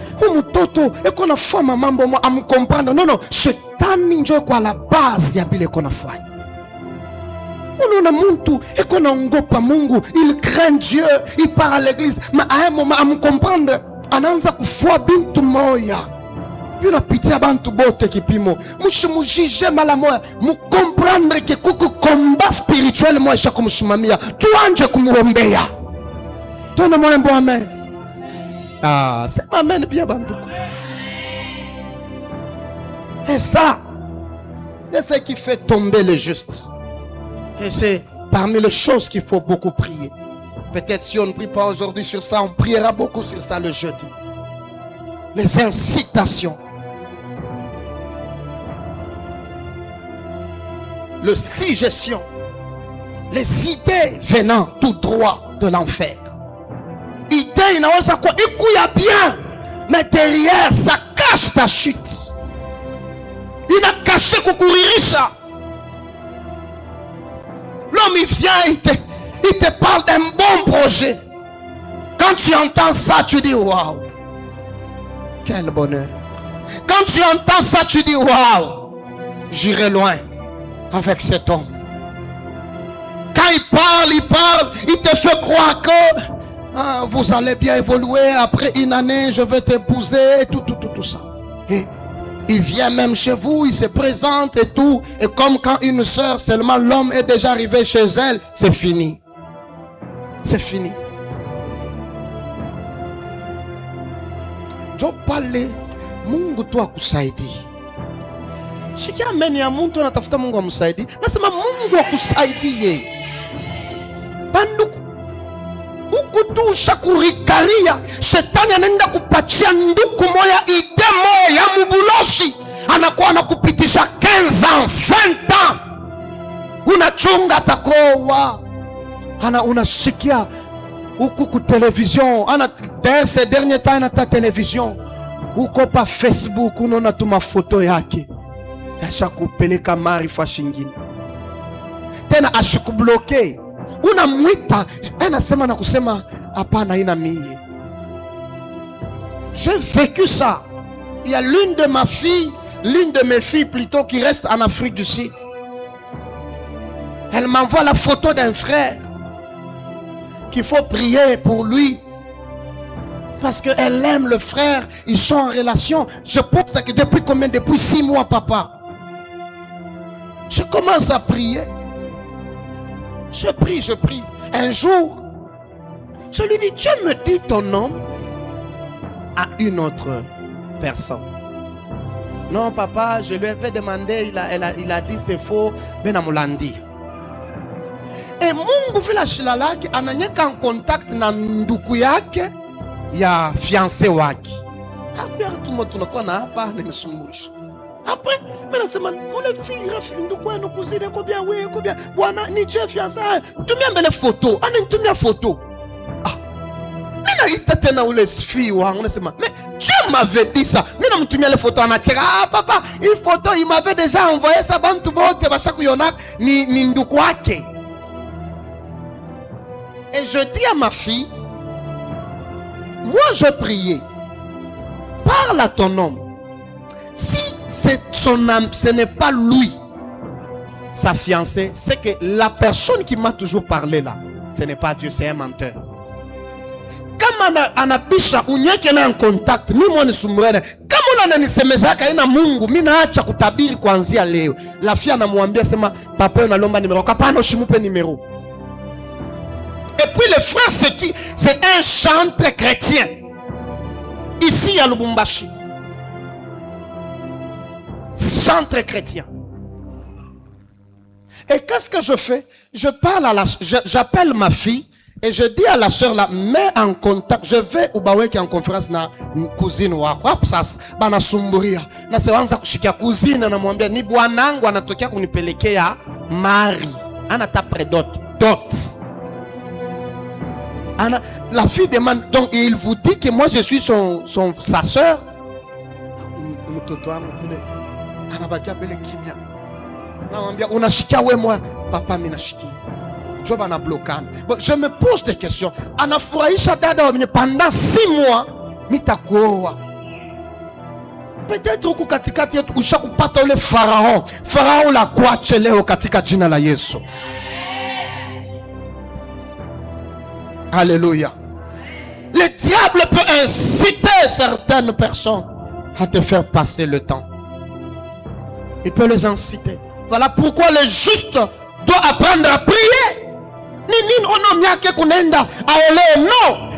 toto, et qu'on a fait ma maman à me comprendre. Non, non, je t'anime quoi à la base, il y a bien qu'on a fait. On a muntu et qu'on a ngopa mungu. Il craint Dieu, il part à l'église. Mais à un moment, à me comprendre, anaanza kufua bintu moya. Yuna pitia bantu bote kipimo. Mushimujije mala moya. Mu comprendre que kuku combat spirituel moya shako mushimamia. Tuanje kumuombea. Donne-moi un bon amen. Ah, c'est amen bien bantu. Et ça, c'est ce qui fait tomber le juste. Et c'est parmi les choses qu'il faut beaucoup prier. Peut-être si on ne prie pas aujourd'hui sur ça, on priera beaucoup sur ça le jeudi. Les incitations. Le suggestion. Les idées venant tout droit de l'enfer. Idée, il n'a pas écoute bien. Mais derrière, ça cache ta chute. Il a caché Kukuririsha. L'homme il vient, il te parle d'un bon projet. Quand tu entends ça, tu dis waouh, quel bonheur. Quand tu entends ça, tu dis waouh, j'irai loin avec cet homme. Quand il parle, il te fait croire que vous allez bien évoluer, après une année, je vais t'épouser, tout ça. Et il vient même chez vous, il se présente et tout. Et comme quand une soeur, seulement l'homme est déjà arrivé chez elle, c'est fini. C'est fini. Je parle, Mungu tu akusaidie. Shikia ameni ya muntu anatafuta Mungu amsaidie. Nasema Mungu akusaidie. Banduku ukutusha kurikaria, shetani anaenda kupatia nduku moya ide moya mubuloshi, anakuwa anakupitisha 15 ans 20 ans, unachunga atakoa, unashikia huku ku television, ces derniers temps anata television, uko pa Facebook unaona tu mafoto yake, ashakupeleka marifa shingine, tena ashikubloke, unamwita anasema na kusema hapana, ina mie. J'ai vécu ça. Il y a l'une de mes filles plutôt, qui reste en Afrique du Sud. Elle m'envoie la photo d'un frère qu'il faut prier pour lui parce qu'elle aime le frère, ils sont en relation. Je pense que depuis combien? Depuis 6 mois, papa. Je commence à prier. Je prie. Un jour, je lui dis, Dieu me dit ton nom à une autre personne. Non, papa, je lui ai fait demander, il a dit c'est faux, ben amulandi. Et Mungu vila shilalaki ananyeka en contact na nduku yake ya fiancé wake. Akuya tumo tunakuwa na hapa nimesumbuisha. Après, mimi nasema kule fille nduku wenu kuzide ko bien wewe ko bien. Bwana ni je fiancé. Tumia mbele photo. Ananitumia photo. Mimi naita tena ule fille wangu nasema, mais Dieu m'avait dit ça. Mimi namtumia les photos anacheka. Papa, une photo il m'avait déjà envoyé ça bantu bote basha kuyona ni nduku wake. Et je dis à ma fille, moi je priais, parle à ton homme. Si c'est son âme, ce n'est pas lui, sa fiancée, c'est que la personne qui m'a toujours parlé là, ce n'est pas Dieu, c'est un menteur. Comme anabisha unyeke na en contact, mimi mwana sumrene, kama unanisemezaka ina Mungu, mimi naacha kutabiri kuanzia leo. La fille anamwambia sema, papa unalomba numero, kapana ushimupe numero. Et puis le frère, c'est qui? C'est un chantre chrétien. Ici à Lubumbashi. Chantre chrétien. Et qu'est-ce que je fais? Je parle à j'appelle ma fille et je dis à la soeur là, mets en contact. Je vais au Baweki en conférence na cousine wako. Hapo sasa bana sumburia. Na sewanza kushikia cousine na mwambia ni bwanangu anatokea kunipelekea mari. Anata predot. La fille demande, donc il vous dit que moi je suis sa soeur. Papa je me pose des questions. Pendant 6 mois, peut-être que katikati yetu ushakupata ule Farao la kuache leo katika jina la Yesu. Alléluia. Le diable peut inciter certaines personnes à te faire passer le temps. Il peut les inciter. Voilà pourquoi le juste doit apprendre à prier. Non,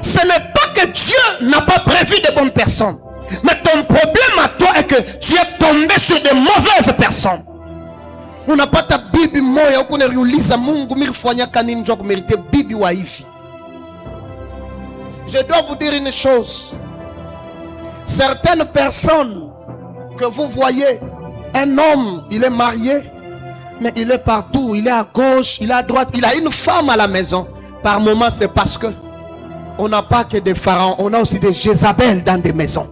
ce n'est pas que Dieu n'a pas prévu de bonnes personnes. Mais ton problème à toi est que tu es tombé sur de mauvaises personnes. On n'a pas ta Bible moya ou lisa Mungu mirifanya kanini njoko mériter Bible wa hivi. Je dois vous dire une chose. Certaines personnes que vous voyez, un homme, il est marié, mais il est partout, il est à gauche, il est à droite, il a une femme à la maison. Par moments, c'est parce que on n'a pas que des pharaons, on a aussi des Jézabel dans des maisons.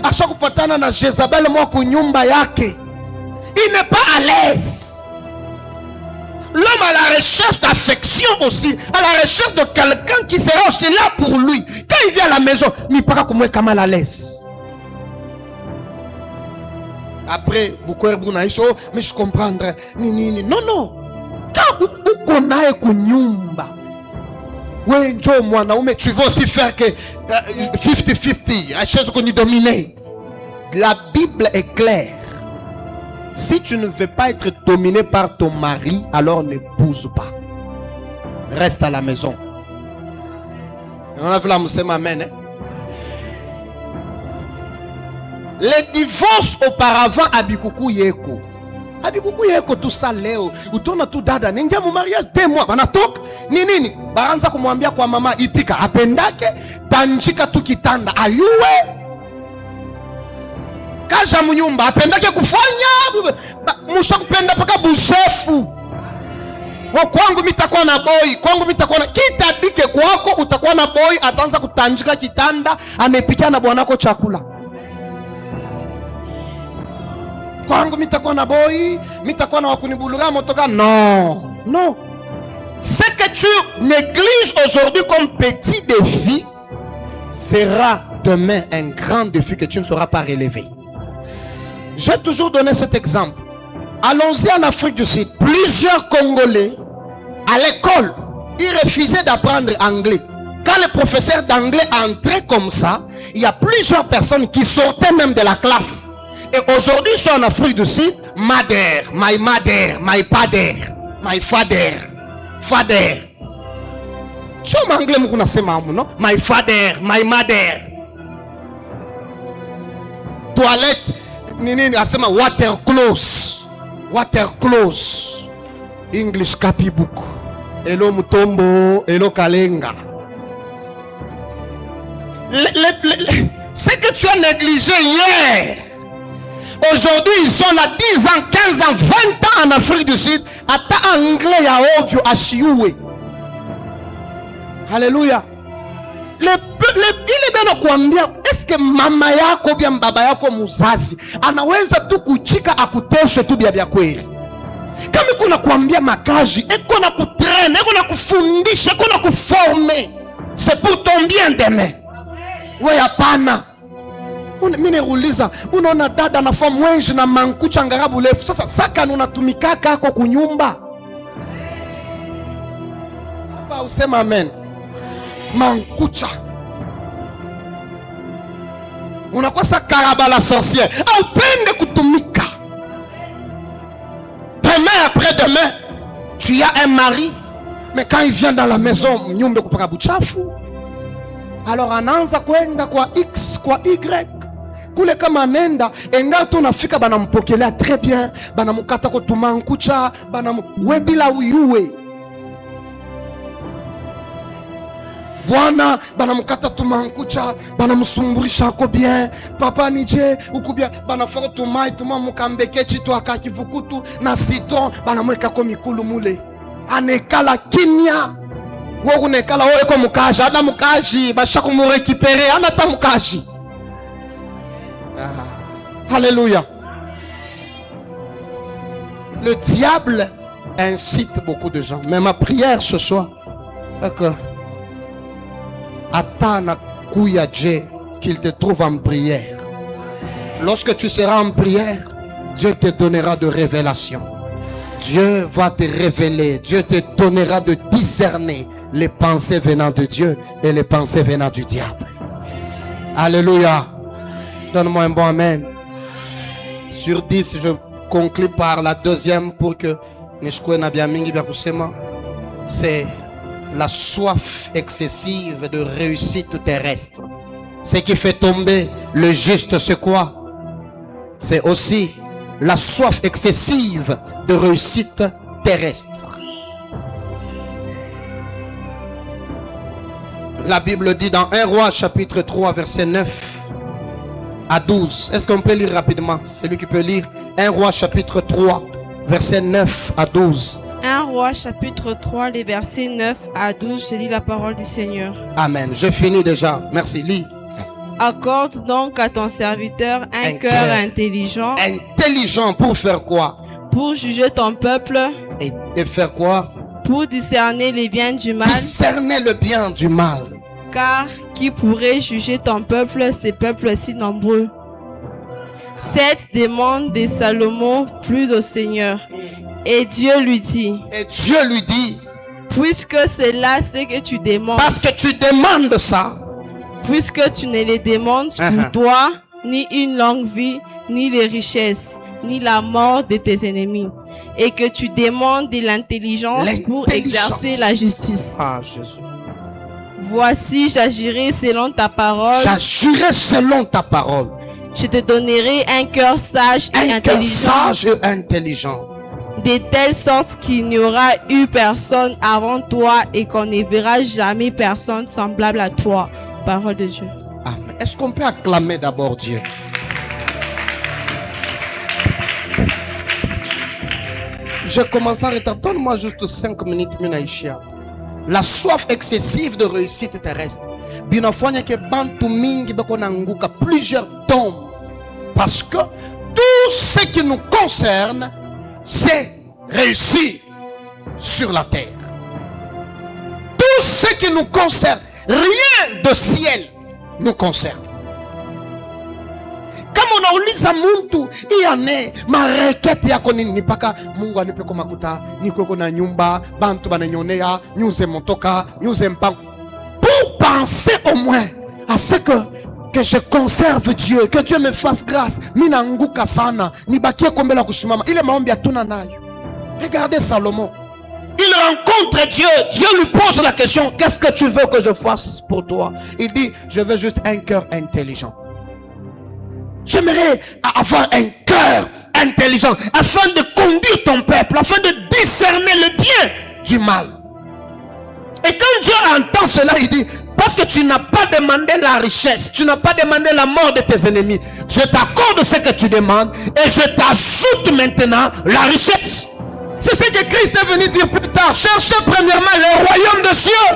À chaque fois que na Jézabel moi kunyumba yake, il n'est pas à l'aise. L'homme à la recherche d'affection aussi, à la recherche de quelqu'un qui sera aussi là pour lui. Quand il vient à la maison, il ne peut pas comme mal à l'aise. Après, beaucoup de gens mais je comprendrai. Non. Quand on a kunyumba, Oui, mais tu veux aussi faire que 50-50, la chose qu'on est dominée. La Bible est claire. Si tu ne veux pas être dominé par ton mari, alors n'épouse pas. Reste à la maison. On a vu la mousse, amen. Les divorces auparavant, Abikuku Yeko. Abikuku Yeko, tout ça, Léo. Ou ton tout dada. Ninja mon mariage, 2 mois. Banatok, nini. Baranza kumwambia kwa mama ipika. Apendake, tanjika tukitanda. Ayuwe. Kaja munyumba. Apendake kufanya. Musha kupenda paka bushefu. Kwangu mitakuwa na boy, kwangu mitakuwa na kitadike kwako, utakuwa na boy ataanza kutanjika kitanda, amepikia na bwanako chakula. Kwangu mitakuwa na boy, mitakuwa na wakunibulura motoka. Non. Ce que tu négliges aujourd'hui comme petit défi sera demain un grand défi que tu ne sauras pas relever. J'ai toujours donné cet exemple. Allons-y en Afrique du Sud. Plusieurs Congolais, à l'école, ils refusaient d'apprendre anglais. Quand le professeur d'anglais entrait comme ça, il y a plusieurs personnes qui sortaient même de la classe. Et aujourd'hui, ils sont en Afrique du Sud. Mother, my father, my father. Tu es anglais, non? My father, my mother. Toilette, water close. English copybook. Hello Mutombo, hello Kalenga. Ce que tu as négligé hier, aujourd'hui ils sont là 10 ans, 15 ans, 20 ans en Afrique du Sud. Ata anglais ya ovyo ashiuwe. Alléluia. Ile beno kuambia, eske mama yako bia baba yako muzazi anaweza tu kuchika akutoshe tu bia kweli? Kama kuna kuambia makazi, eko na kutrain, eko na kufundisha, eko na kuformer, c'est pour ton bien demain. Wewe hapana. Mimi nauliza, unaona dada na form wengi na mankucha ngarabu lefu. Sasa saka unatumika kako kunyumba. Hapa usema amen. Mankucha. Unakosa karaba la sorcière. Au pende kutumika. Demain après demain, tu as un mari, mais quand il vient dans la maison, nyumba kupaka buchafu. Alors anaanza kwenda kwa X, kwa Y. Kule kama nenda, engato unafika banampokelea très bien, banamukata ko tumankucha, webila uyuwe. Bwana banamukata tumankucha, banamsumburisha ko bien, papa nije ukubia banaforo tumai tumamukambeke chito akakivukutu na citron, banamweka ko mikulu mule. Anekala kimya. Wogu nekala wewe ko mukaji, ada mukaji bashaka mu récupérer, anata mukaji. Alléluia. Le diable incite beaucoup de gens. Mais ma prière ce soir est que Atana Kouyaje, qu'il te trouve en prière. Lorsque tu seras en prière, Dieu te donnera de révélation. Dieu va te révéler. Dieu te donnera de discerner les pensées venant de Dieu et les pensées venant du diable. Alléluia. Donne-moi un bon amen. Sur 10, je conclue par la deuxième pour que c'est la soif excessive de réussite terrestre. Ce qui fait tomber le juste, c'est quoi? C'est aussi la soif excessive de réussite terrestre. La Bible dit dans 1 Roi chapitre 3 verset 9 à 12. Est-ce qu'on peut lire rapidement? Celui qui peut lire 1 Roi chapitre 3 verset 9 à 12. 1 Roi chapitre 3 les versets 9 à 12. Je lis la parole du Seigneur. Amen. Je finis déjà. Merci. Lis. Accorde donc à ton serviteur un cœur intelligent. Intelligent pour faire quoi? Pour juger ton peuple. Et faire quoi? Pour discerner les biens du mal. Discerner le bien du mal. Car qui pourrait juger ton peuple, ces peuples si nombreux? Cette demande de Salomon plus au Seigneur. Et Dieu lui dit. Puisque c'est là ce que tu demandes. Parce que tu demandes ça. Puisque tu ne les demandes pour toi, ni une longue vie, ni les richesses, ni la mort de tes ennemis. Et que tu demandes de l'intelligence pour exercer la justice. Ah, Jésus. Voici, j'agirai selon ta parole. J'agirai selon ta parole. Je te donnerai un cœur sage et Un cœur sage et intelligent. De telle sorte qu'il n'y aura eu personne avant toi et qu'on ne verra jamais personne semblable à toi. Parole de Dieu. Amen. Est-ce qu'on peut acclamer d'abord Dieu? Je commence à retard. Donne-moi juste 5 minutes, Minaïchia. La soif excessive de réussite terrestre. Binafanya ke bantu mingi bako nanguka plusieurs tombes. Parce que tout ce qui nous concerne, c'est réussir sur la terre. Tout ce qui nous concerne, rien de ciel nous concerne. Kama unauliza muntu iyane mareketi yako nini paka Mungu anipe kwa makuta niko na nyumba bantu bananyonea nyuze motoka nyuze mpango, pour penser au moins à ce que je conserve Dieu, que Dieu me fasse grâce. Mina nguka sana nibakie kombela kushimama ile maombi hatuna nayo. Regardez Salomon, il rencontre Dieu. Dieu lui pose la question, qu'est-ce que tu veux que je fasse pour toi? Il dit, je veux juste un cœur intelligent. J'aimerais avoir un cœur intelligent afin de conduire ton peuple, afin de discerner le bien du mal. Et quand Dieu entend cela, il dit, parce que tu n'as pas demandé la richesse, tu n'as pas demandé la mort de tes ennemis, je t'accorde ce que tu demandes et je t'ajoute maintenant la richesse. C'est ce que Christ est venu dire plus tard. Cherchez premièrement le royaume de Dieu.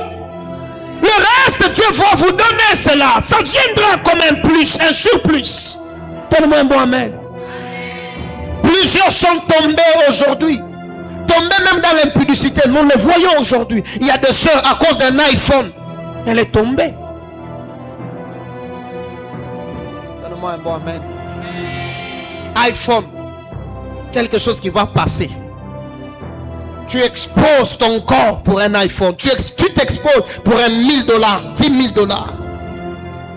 Le reste, Dieu va vous donner cela. Ça viendra comme un plus, un surplus. Donne-moi un bon amen. Plusieurs sont tombés aujourd'hui. Tombés même dans l'impudicité. Nous le voyons aujourd'hui. Il y a des sœurs à cause d'un iPhone. Elle est tombée. Donne-moi un bon amen. iPhone. Quelque chose qui va passer. Tu exposes ton corps pour un iPhone. Tu t'exposes pour $1 000, $10 000.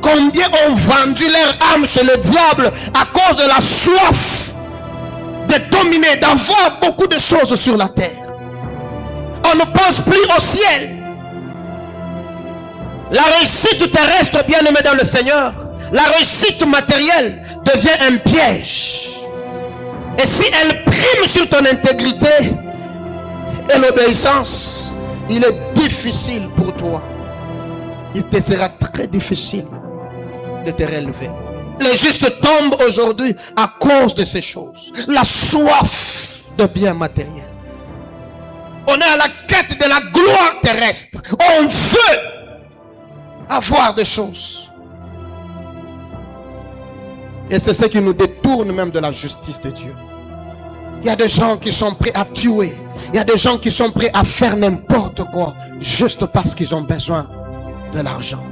Combien ont vendu leur âme chez le diable à cause de la soif de dominer, d'avoir beaucoup de choses sur la terre. On ne pense plus au ciel. La réussite terrestre, bien aimé dans le Seigneur, la réussite matérielle devient un piège. Et si elle prime sur ton intégrité et l'obéissance, il est difficile pour toi. Il te sera très difficile de te relever. Les justes tombent aujourd'hui à cause de ces choses. La soif de biens matériels. On est à la quête de la gloire terrestre. On veut avoir des choses. Et c'est ce qui nous détourne même de la justice de Dieu. Il y a des gens qui sont prêts à tuer. Il y a des gens qui sont prêts à faire n'importe quoi juste parce qu'ils ont besoin de l'argent.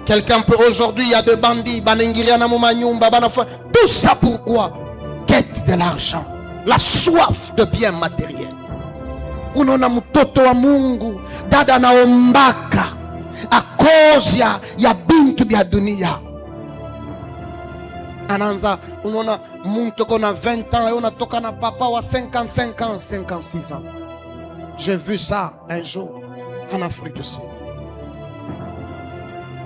Quelqu'un peut aujourd'hui, il y a des bandits, tout ça pourquoi? Quête de l'argent, la soif de biens matériels. Unaona mtoto wa Mungu dada naombaka a cause ya bintu bya dunia. Ananza unaona mtu kona 20 ans et unatoka na papa wa 55 ans, 56 ans. J'ai vu ça un jour en Afrique du Sud.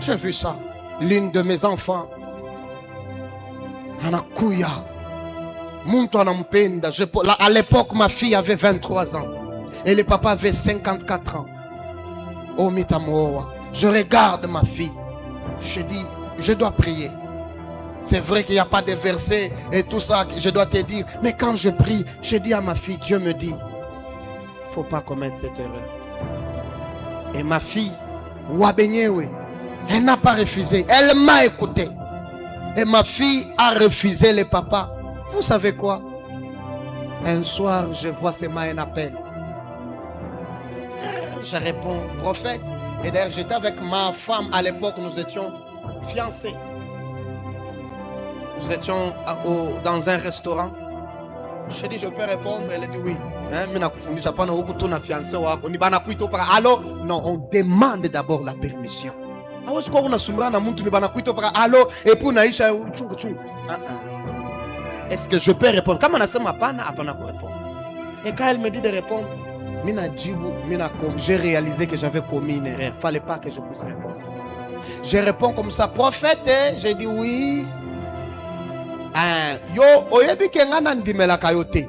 J'ai vu ça. L'une de mes enfants anakuya muntu anampenda. À l'époque ma fille avait 23 ans et le papa avait 54 ans. Oh mitamoa, je regarde ma fille. Je dis, je dois prier. C'est vrai qu'il n'y a pas de versets et tout ça, je dois te dire. Mais quand je prie, je dis à ma fille, Dieu me dit, il ne faut pas commettre cette erreur. Et ma fille, Wabenyewe, elle n'a pas refusé. Elle m'a écouté. Et ma fille a refusé le papa. Vous savez quoi? Un soir, je vois ses mains, un appel. Je réponds, prophète. Et d'ailleurs, j'étais avec ma femme. À l'époque, nous étions fiancés. Nous étions dans un restaurant. Je dis, je peux répondre? Elle a dit oui. Allô? Non, on demande d'abord la permission. Est-ce que je peux répondre? Et quand elle me dit de répondre, j'ai réalisé que j'avais commis une erreur. Il ne fallait pas que je puisse répondre. Je réponds comme ça, prophète, j'ai dit oui. Yo, oyebi kengana ndimela kayote.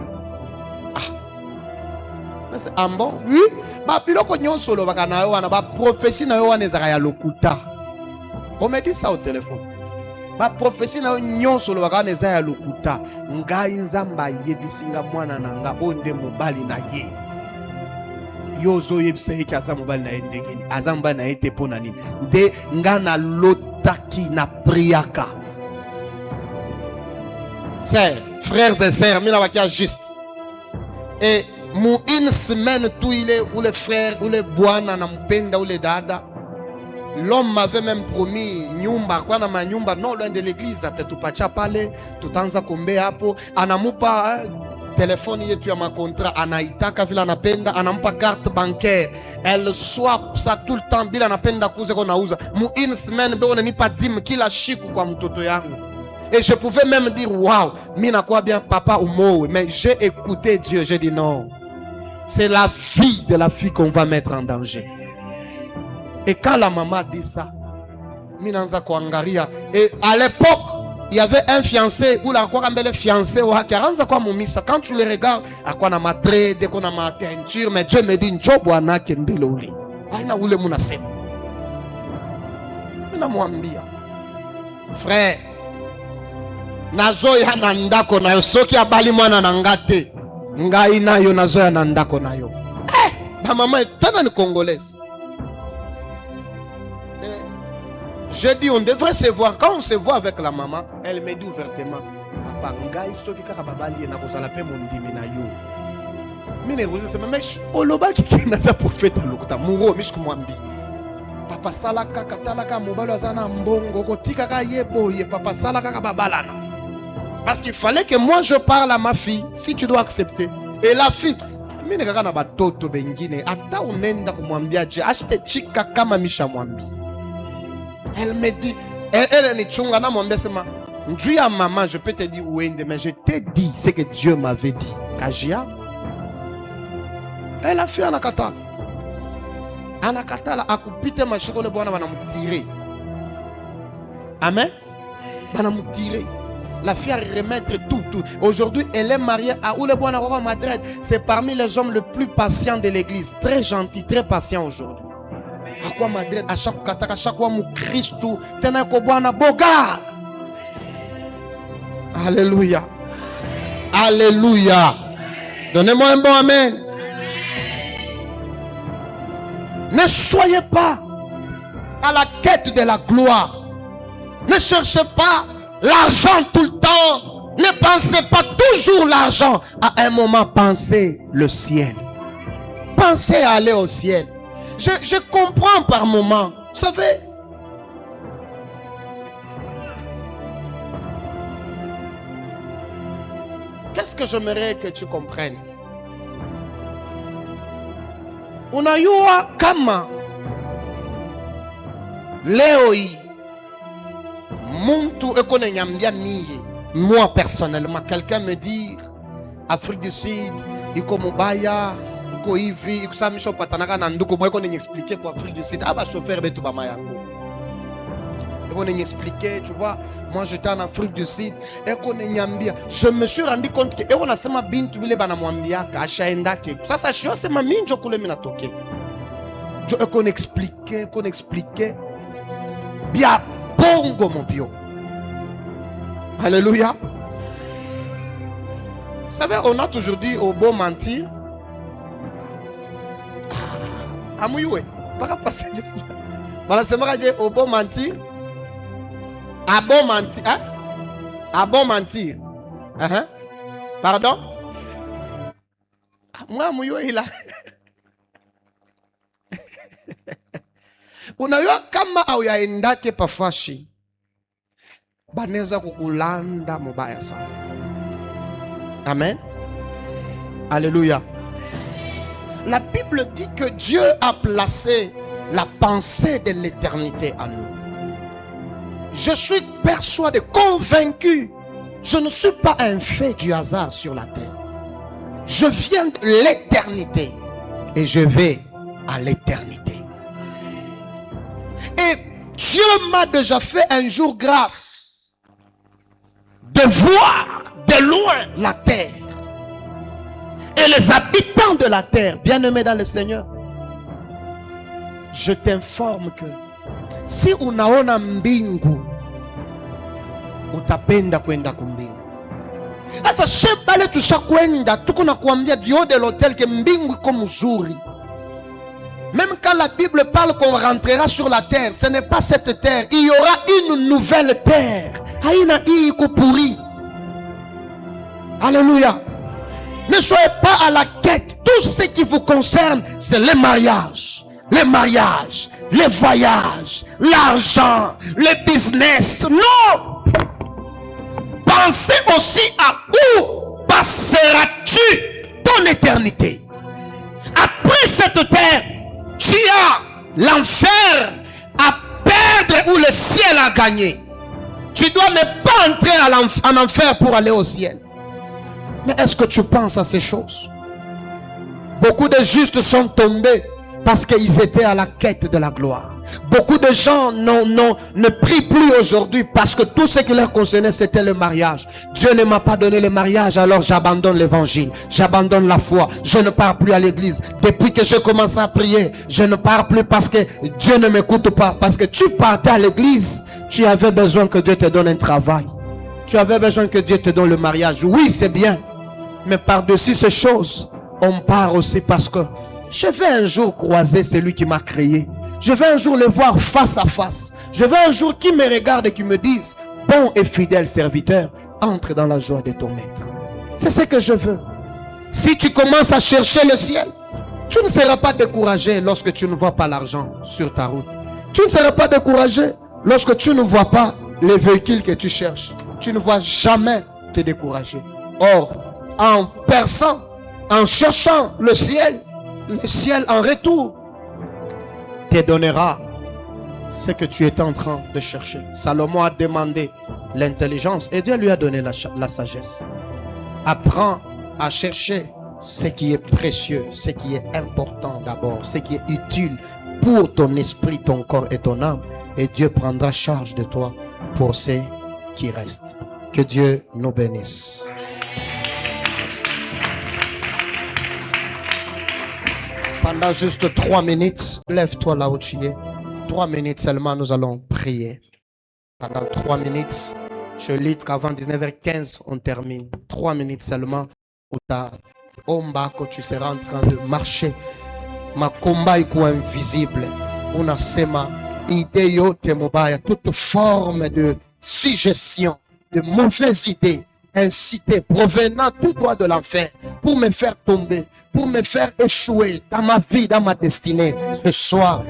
Ah bon? Oui. Ba biloko nyonso lo baka na yo wana ba prophétie na yo wana ezaka ya lokuta. On me dit ça au téléphone. Ba prophétie na yo nyonso lo baka wana ezaka ya lokuta. Ngai nzamba yebisinga mwana nanga onde mobali na ye. Yo zo yebisa yeki aza mobali na ye ndengeni. Aza mobali na ye te pona nini. Nde ngana lotaki na priaka. Sœurs, frères et sœurs, mina wakia juste. Et une semaine tout il est ou les frères ou les bwana na mpenda ou les dada. L'homme m'avait même promis nyumba kwa na manyumba non loin de l'église atatupacha pale tutanza kombe hapo anamupa téléphone yetu ya makontra anaitaka vile anapenda anampa carte bancaire elle swap ça tout le temps bila anapenda kuuza kwa nauza une semaine be unanipa dim kila shiku kwa mtoto yangu. Et je pouvais même dire waouh mina quoi bien papa ou moi, mais j'ai écouté Dieu, j'ai dit non. C'est la vie de la fille qu'on va mettre en danger. Et quand la maman dit ça, Minanza Kwangaria, et à l'époque, il y avait un fiancé, ou la quoi un fiancé, ou Hakaranza quoi mon missa. Quand tu les regardes, à quoi on a ma trait, dès qu'on a ma teinture, mais Dieu me dit, Nchobwana Kembeloli. Aina oule munasema. Mina mwambia. Frère, nazoya na ndako na yo, soki abali mwana na ngate. Ngai nayo nazoya na ndako nayo. Ma maman est tellement congolaise. Je dis, on devrait se voir. Quand on se voit avec la maman, elle me dit ouvertement, papa, ngai soki kaka babali na kozala pe mondimi na yo. Mine roze se mesh oloba ki na sa prophète lokuta muro mish kumwambi. Papa sala kaka talaka mobalo azana mbongo kotika ka yebo ye papa sala kaka babalana. Parce qu'il fallait que moi je parle à ma fille, si tu dois accepter. Et la fille, mine kaka na batoto bengine, ata unenda kumwambia je, achte chika kama misha mwambi. Elle me dit, elle est chunga na mwambia sema, njui ya maman, je peux te dire ouende, mais je t'ai dit ce que Dieu m'avait dit. Kajia, elle a fait anakatala. Anakatala, akupite mashiko le bwana banamutire. Amen. Banamutire. La fille a remettre tout. Aujourd'hui, elle est mariée à Oulebouana Roma Madrid. C'est parmi les hommes les plus patients de l'église. Très gentil, très patient aujourd'hui. À quoi Madrid, à chaque kataka, à chaque fois, mon Christ, tena kobouana boga. Alléluia. Alléluia. Donnez-moi un bon amen. Ne soyez pas à la quête de la gloire. Ne cherchez pas l'argent tout le temps. Ne pensez pas toujours l'argent. À un moment, pensez le ciel. Pensez à aller au ciel. Je comprends par moment. Vous savez, qu'est-ce que j'aimerais que tu comprennes? Unayua kama leo hii muntu ekone nyambia miye. Moi personnellement, quelqu'un me dit Afrique du Sud iko mubaya iko hivi iko samisho patanaka na nduko moi ekone expliquer pour Afrique du Sud aba chauffeur betu ba mayango ekone expliquer, tu vois, moi j'étais en Afrique du Sud ekone nyambia. Je me suis rendu compte que ekona sema bintu bile bana mwambia ka ashaenda ke sasa shio sema minjo kule mina toke jo ekone expliquer bia bongo mon bio. Alléluia. Vous savez, on a toujours dit au beau mentir. Amouyoue. Pas passer juste. Voilà, c'est moi qui dis au beau mentir. À bon mentir. Hein? À bon mentir. Pardon? Moi, amouyoue, il a. Unajua kama au yaendake pafashi baneza kukulanda mubaya sana. Amen. Alléluia. La Bible dit que Dieu a placé la pensée de l'éternité en nous. Je suis persuadé, convaincu, je ne suis pas un fait du hasard sur la terre. Je viens de l'éternité et je vais à l'éternité. Et Dieu m'a déjà fait un jour grâce de voir de loin la terre et les habitants de la terre, bien-aimés dans le Seigneur. Je t'informe que si unaona mbingu utapenda kwenda kumbingu. Sasa shebale tushakwenda, tuko na kuambia du haut de l'hôtel que mbingu iko mzuri. Même quand la Bible parle qu'on rentrera sur la terre, ce n'est pas cette terre. Il y aura une nouvelle terre. Haina hii iko pourri. Alléluia. Ne soyez pas à la quête. Tout ce qui vous concerne, c'est le mariage. Les mariages, les voyages, l'argent, le business. Non! Pensez aussi à où passeras-tu ton éternité. Après cette terre, tu as l'enfer à perdre ou le ciel à gagner. Tu dois ne pas entrer en enfer pour aller au ciel. Mais est-ce que tu penses à ces choses? Beaucoup de justes sont tombés parce qu'ils étaient à la quête de la gloire. Beaucoup de gens ne prient plus aujourd'hui parce que tout ce qui leur concernait, c'était le mariage. Dieu ne m'a pas donné le mariage, alors j'abandonne l'évangile. J'abandonne la foi. Je ne pars plus à l'église. Depuis que je commence à prier, je ne pars plus parce que Dieu ne m'écoute pas. Parce que tu partais à l'église, tu avais besoin que Dieu te donne un travail. Tu avais besoin que Dieu te donne le mariage. Oui, c'est bien. Mais par-dessus ces choses, on part aussi parce que je vais un jour croiser celui qui m'a créé. Je vais un jour le voir face à face. Je vais un jour qu'il me regarde et qu'il me dise: bon et fidèle serviteur, entre dans la joie de ton maître. C'est ce que je veux. Si tu commences à chercher le ciel, tu ne seras pas découragé lorsque tu ne vois pas l'argent sur ta route. Tu ne seras pas découragé lorsque tu ne vois pas les véhicules que tu cherches. Tu ne vas jamais te décourager. Or, en perçant, en cherchant le ciel en retour te donnera ce que tu es en train de chercher. Salomon a demandé l'intelligence et Dieu lui a donné la sagesse. Apprends à chercher ce qui est précieux, ce qui est important d'abord, ce qui est utile pour ton esprit, ton corps et ton âme, et Dieu prendra charge de toi pour ce qui reste. Que Dieu nous bénisse. Pendant juste 3 minutes, lève-toi là où tu es. 3 minutes seulement, nous allons prier. Pendant 3 minutes, je lis qu'avant 19h15, on termine. 3 minutes seulement, où tu seras en train de marcher. Ma combat est invisible. Unasema idée yote mobaya, toute forme de suggestion, de mauvaise idée, incité, provenant tout droit de l'enfer, pour me faire tomber, pour me faire échouer dans ma vie, dans ma destinée. Ce soir,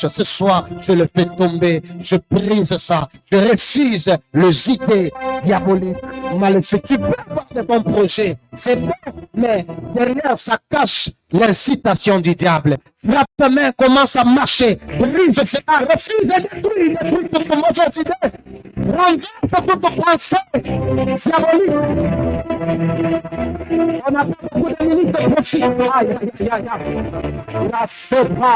ce soir, je le fais tomber, je brise ça, je refuse les idées diaboliques, maléfiques. Tu peux avoir de bons projets, c'est bon, mais derrière ça cache l'incitation du diable. Frappe ta main, commence à marcher, brise cela, refuse et détruis toute mauvaise idée, renverse toute pensée diabolique. On n'a pas beaucoup de minutes, profite. Aïe, aïe, aïe, aïe. La sopa,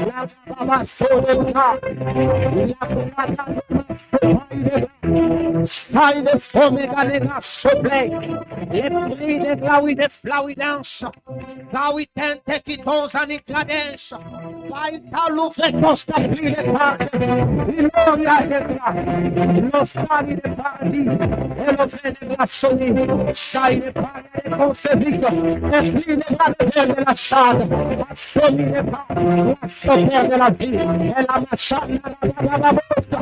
la baba sopa, la brada de sopa, sai de fome galega sople, les prix de glaoui de flauidanche, glaoui tente qui tons ani gladens, paita l'ouvre costa pli de parte, gloria de la, los pari de paradis, et l'ouvre de glaçoni, sai de pari de concevito, et pli de la de la chade, assommi de pari, la soper de la vie, et la machade de la bossa,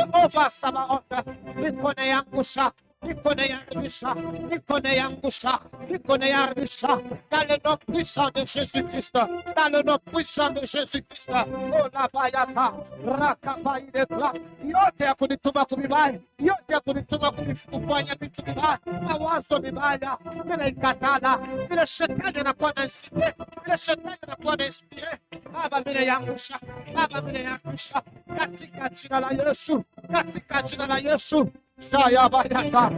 Jehovah Sabaoth, dans le nom puissant de Jésus-Christ, dans le nom puissant de Jésus-Christ, oh la bayata, rakapai de bla, yote ya kunituma kubibai, yote ya kunituma kufanya vitu vibaya, mawazo vibaya, bila ikatala, ile shetani anakuwa anainspire, ile shetani anakuwa anainspire, Baba mimi yangusha, Baba mimi yangusha, katika jina la Yesu, katika jina la Yesu. Shaya bayata.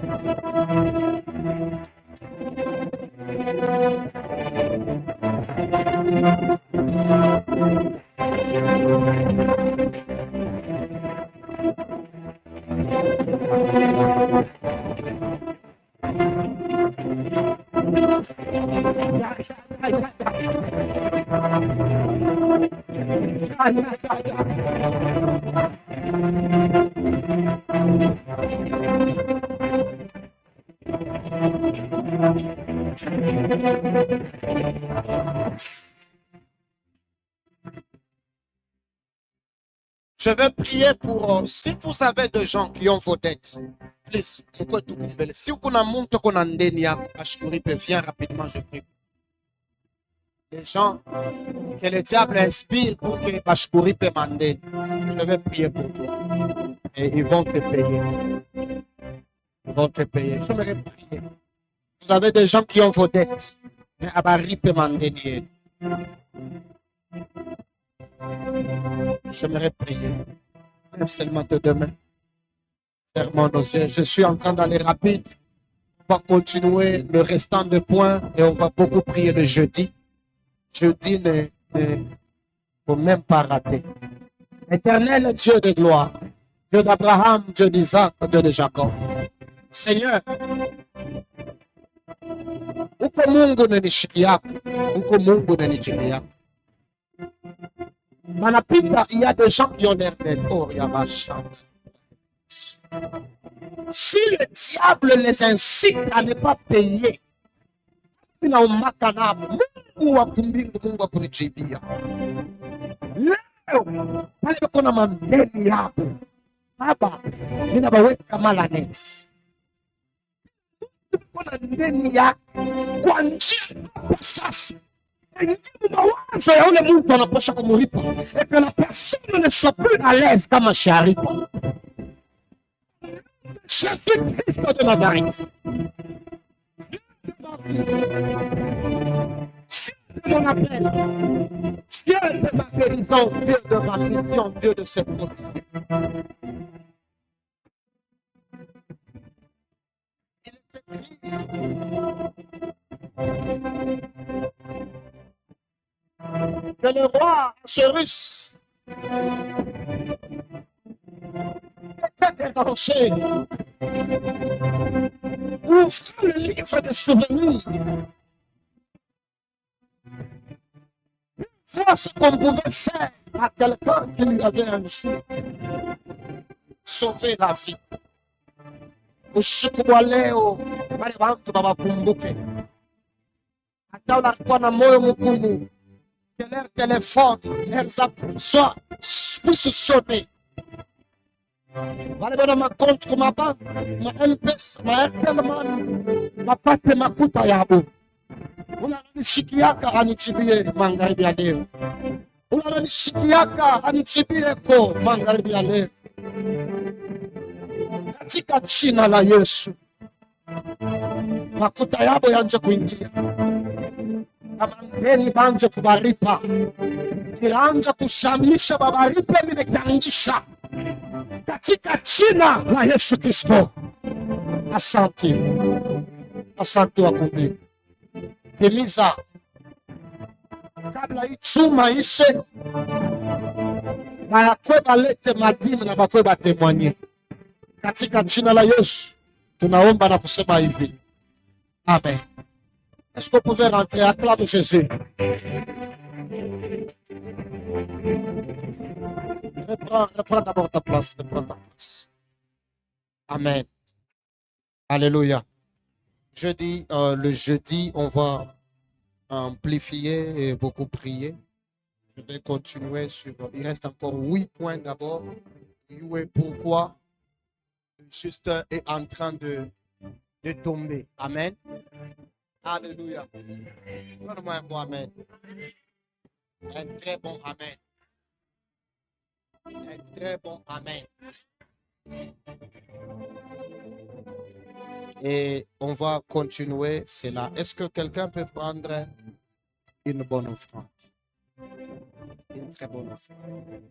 Je vais prier pour, si vous avez des gens qui ont vos dettes, please, si vous avez monté qu'on a ndenia, viens rapidement, je prie. Les gens que le diable inspire pour que Bashkouri peut mander, je vais prier pour toi. Et ils vont te payer. Ils vont te payer. Je vais prier. Vous avez des gens qui ont vos dettes, mais Abari peut mander. J'aimerais prier. Lève seulement tes deux mains. Fermons nos yeux. Je suis en train d'aller rapide. On va continuer le restant de points et on va beaucoup prier le jeudi. Jeudi ne faut même pas rater. Éternel Dieu de gloire, Dieu d'Abraham, Dieu d'Isaac, Dieu de Jacob. Seigneur, uko Mungu na nishiki yako, uko Mungu na nijili yako. Manapita, il y a des gens qui ont l'air d'être oh, si le diable les incite à ne pas payer, Mungu wa kumbingu, Mungu wa kunijibia. Leo, pale kuna mandeni yako, Baba, ninabaweka malanesi. Kuna ndeni yako, kwa njia kwa sasa. Mawazo ya ule mtu anapaswa kumlipa. Et que la personne ne soit plus à l'aise kama sharipa. Jésus-Christ de Nazareth. Dieu de ma vie. Dieu de mon appel. Dieu de ma guérison. Dieu de ma mission. Dieu de cette communauté. Il est écrit. Que le roi Assuérus était dérangé. Ouvrant le livre des souvenirs, voir ce qu'on pouvait faire à quelqu'un qui lui avait un jour sauvé la vie. Au Chikualeo. wale bantu babakumbuke. Hata unakuwa na moyo mgumu, que leur téléphone, leurs appels puissent sonner. Wale wana makonti kwa mabanki, ma M-Pesa, ma Airtel Money, wapate makuta yabo. Ula ananishikiaka anichibie magharibi ya leo. Ula ananishikiaka anichibie ko magharibi ya leo. Katika jina la Yesu, makuta yabo yanje kuingia. Amanteni banje kubaripa. Kiranja kushamisha babaripe mine kiangisha. Katika jina la Yesu Kristo. Asante. Asante wakumbi. Timiza. Kabla hii chuma ishe. Na yakwe balete madini na bakwe batemwanye. Katika jina la Yesu. Tunaomba na kusema hivi. Amen. Est-ce qu'on pouvait rentrer? Acclame Jésus. Reprends d'abord ta place. Reprends ta place. Amen. Alléluia. Le jeudi, on va amplifier et beaucoup prier. Je vais continuer sur... Il reste encore 8 points d'abord. Pourquoi le juste est en train de tomber. Amen. Alléluia. Donne-moi un bon amen. Un très bon amen. Un très bon amen. Et on va continuer cela. Est-ce que quelqu'un peut prendre une bonne offrande? Une très bonne offrande.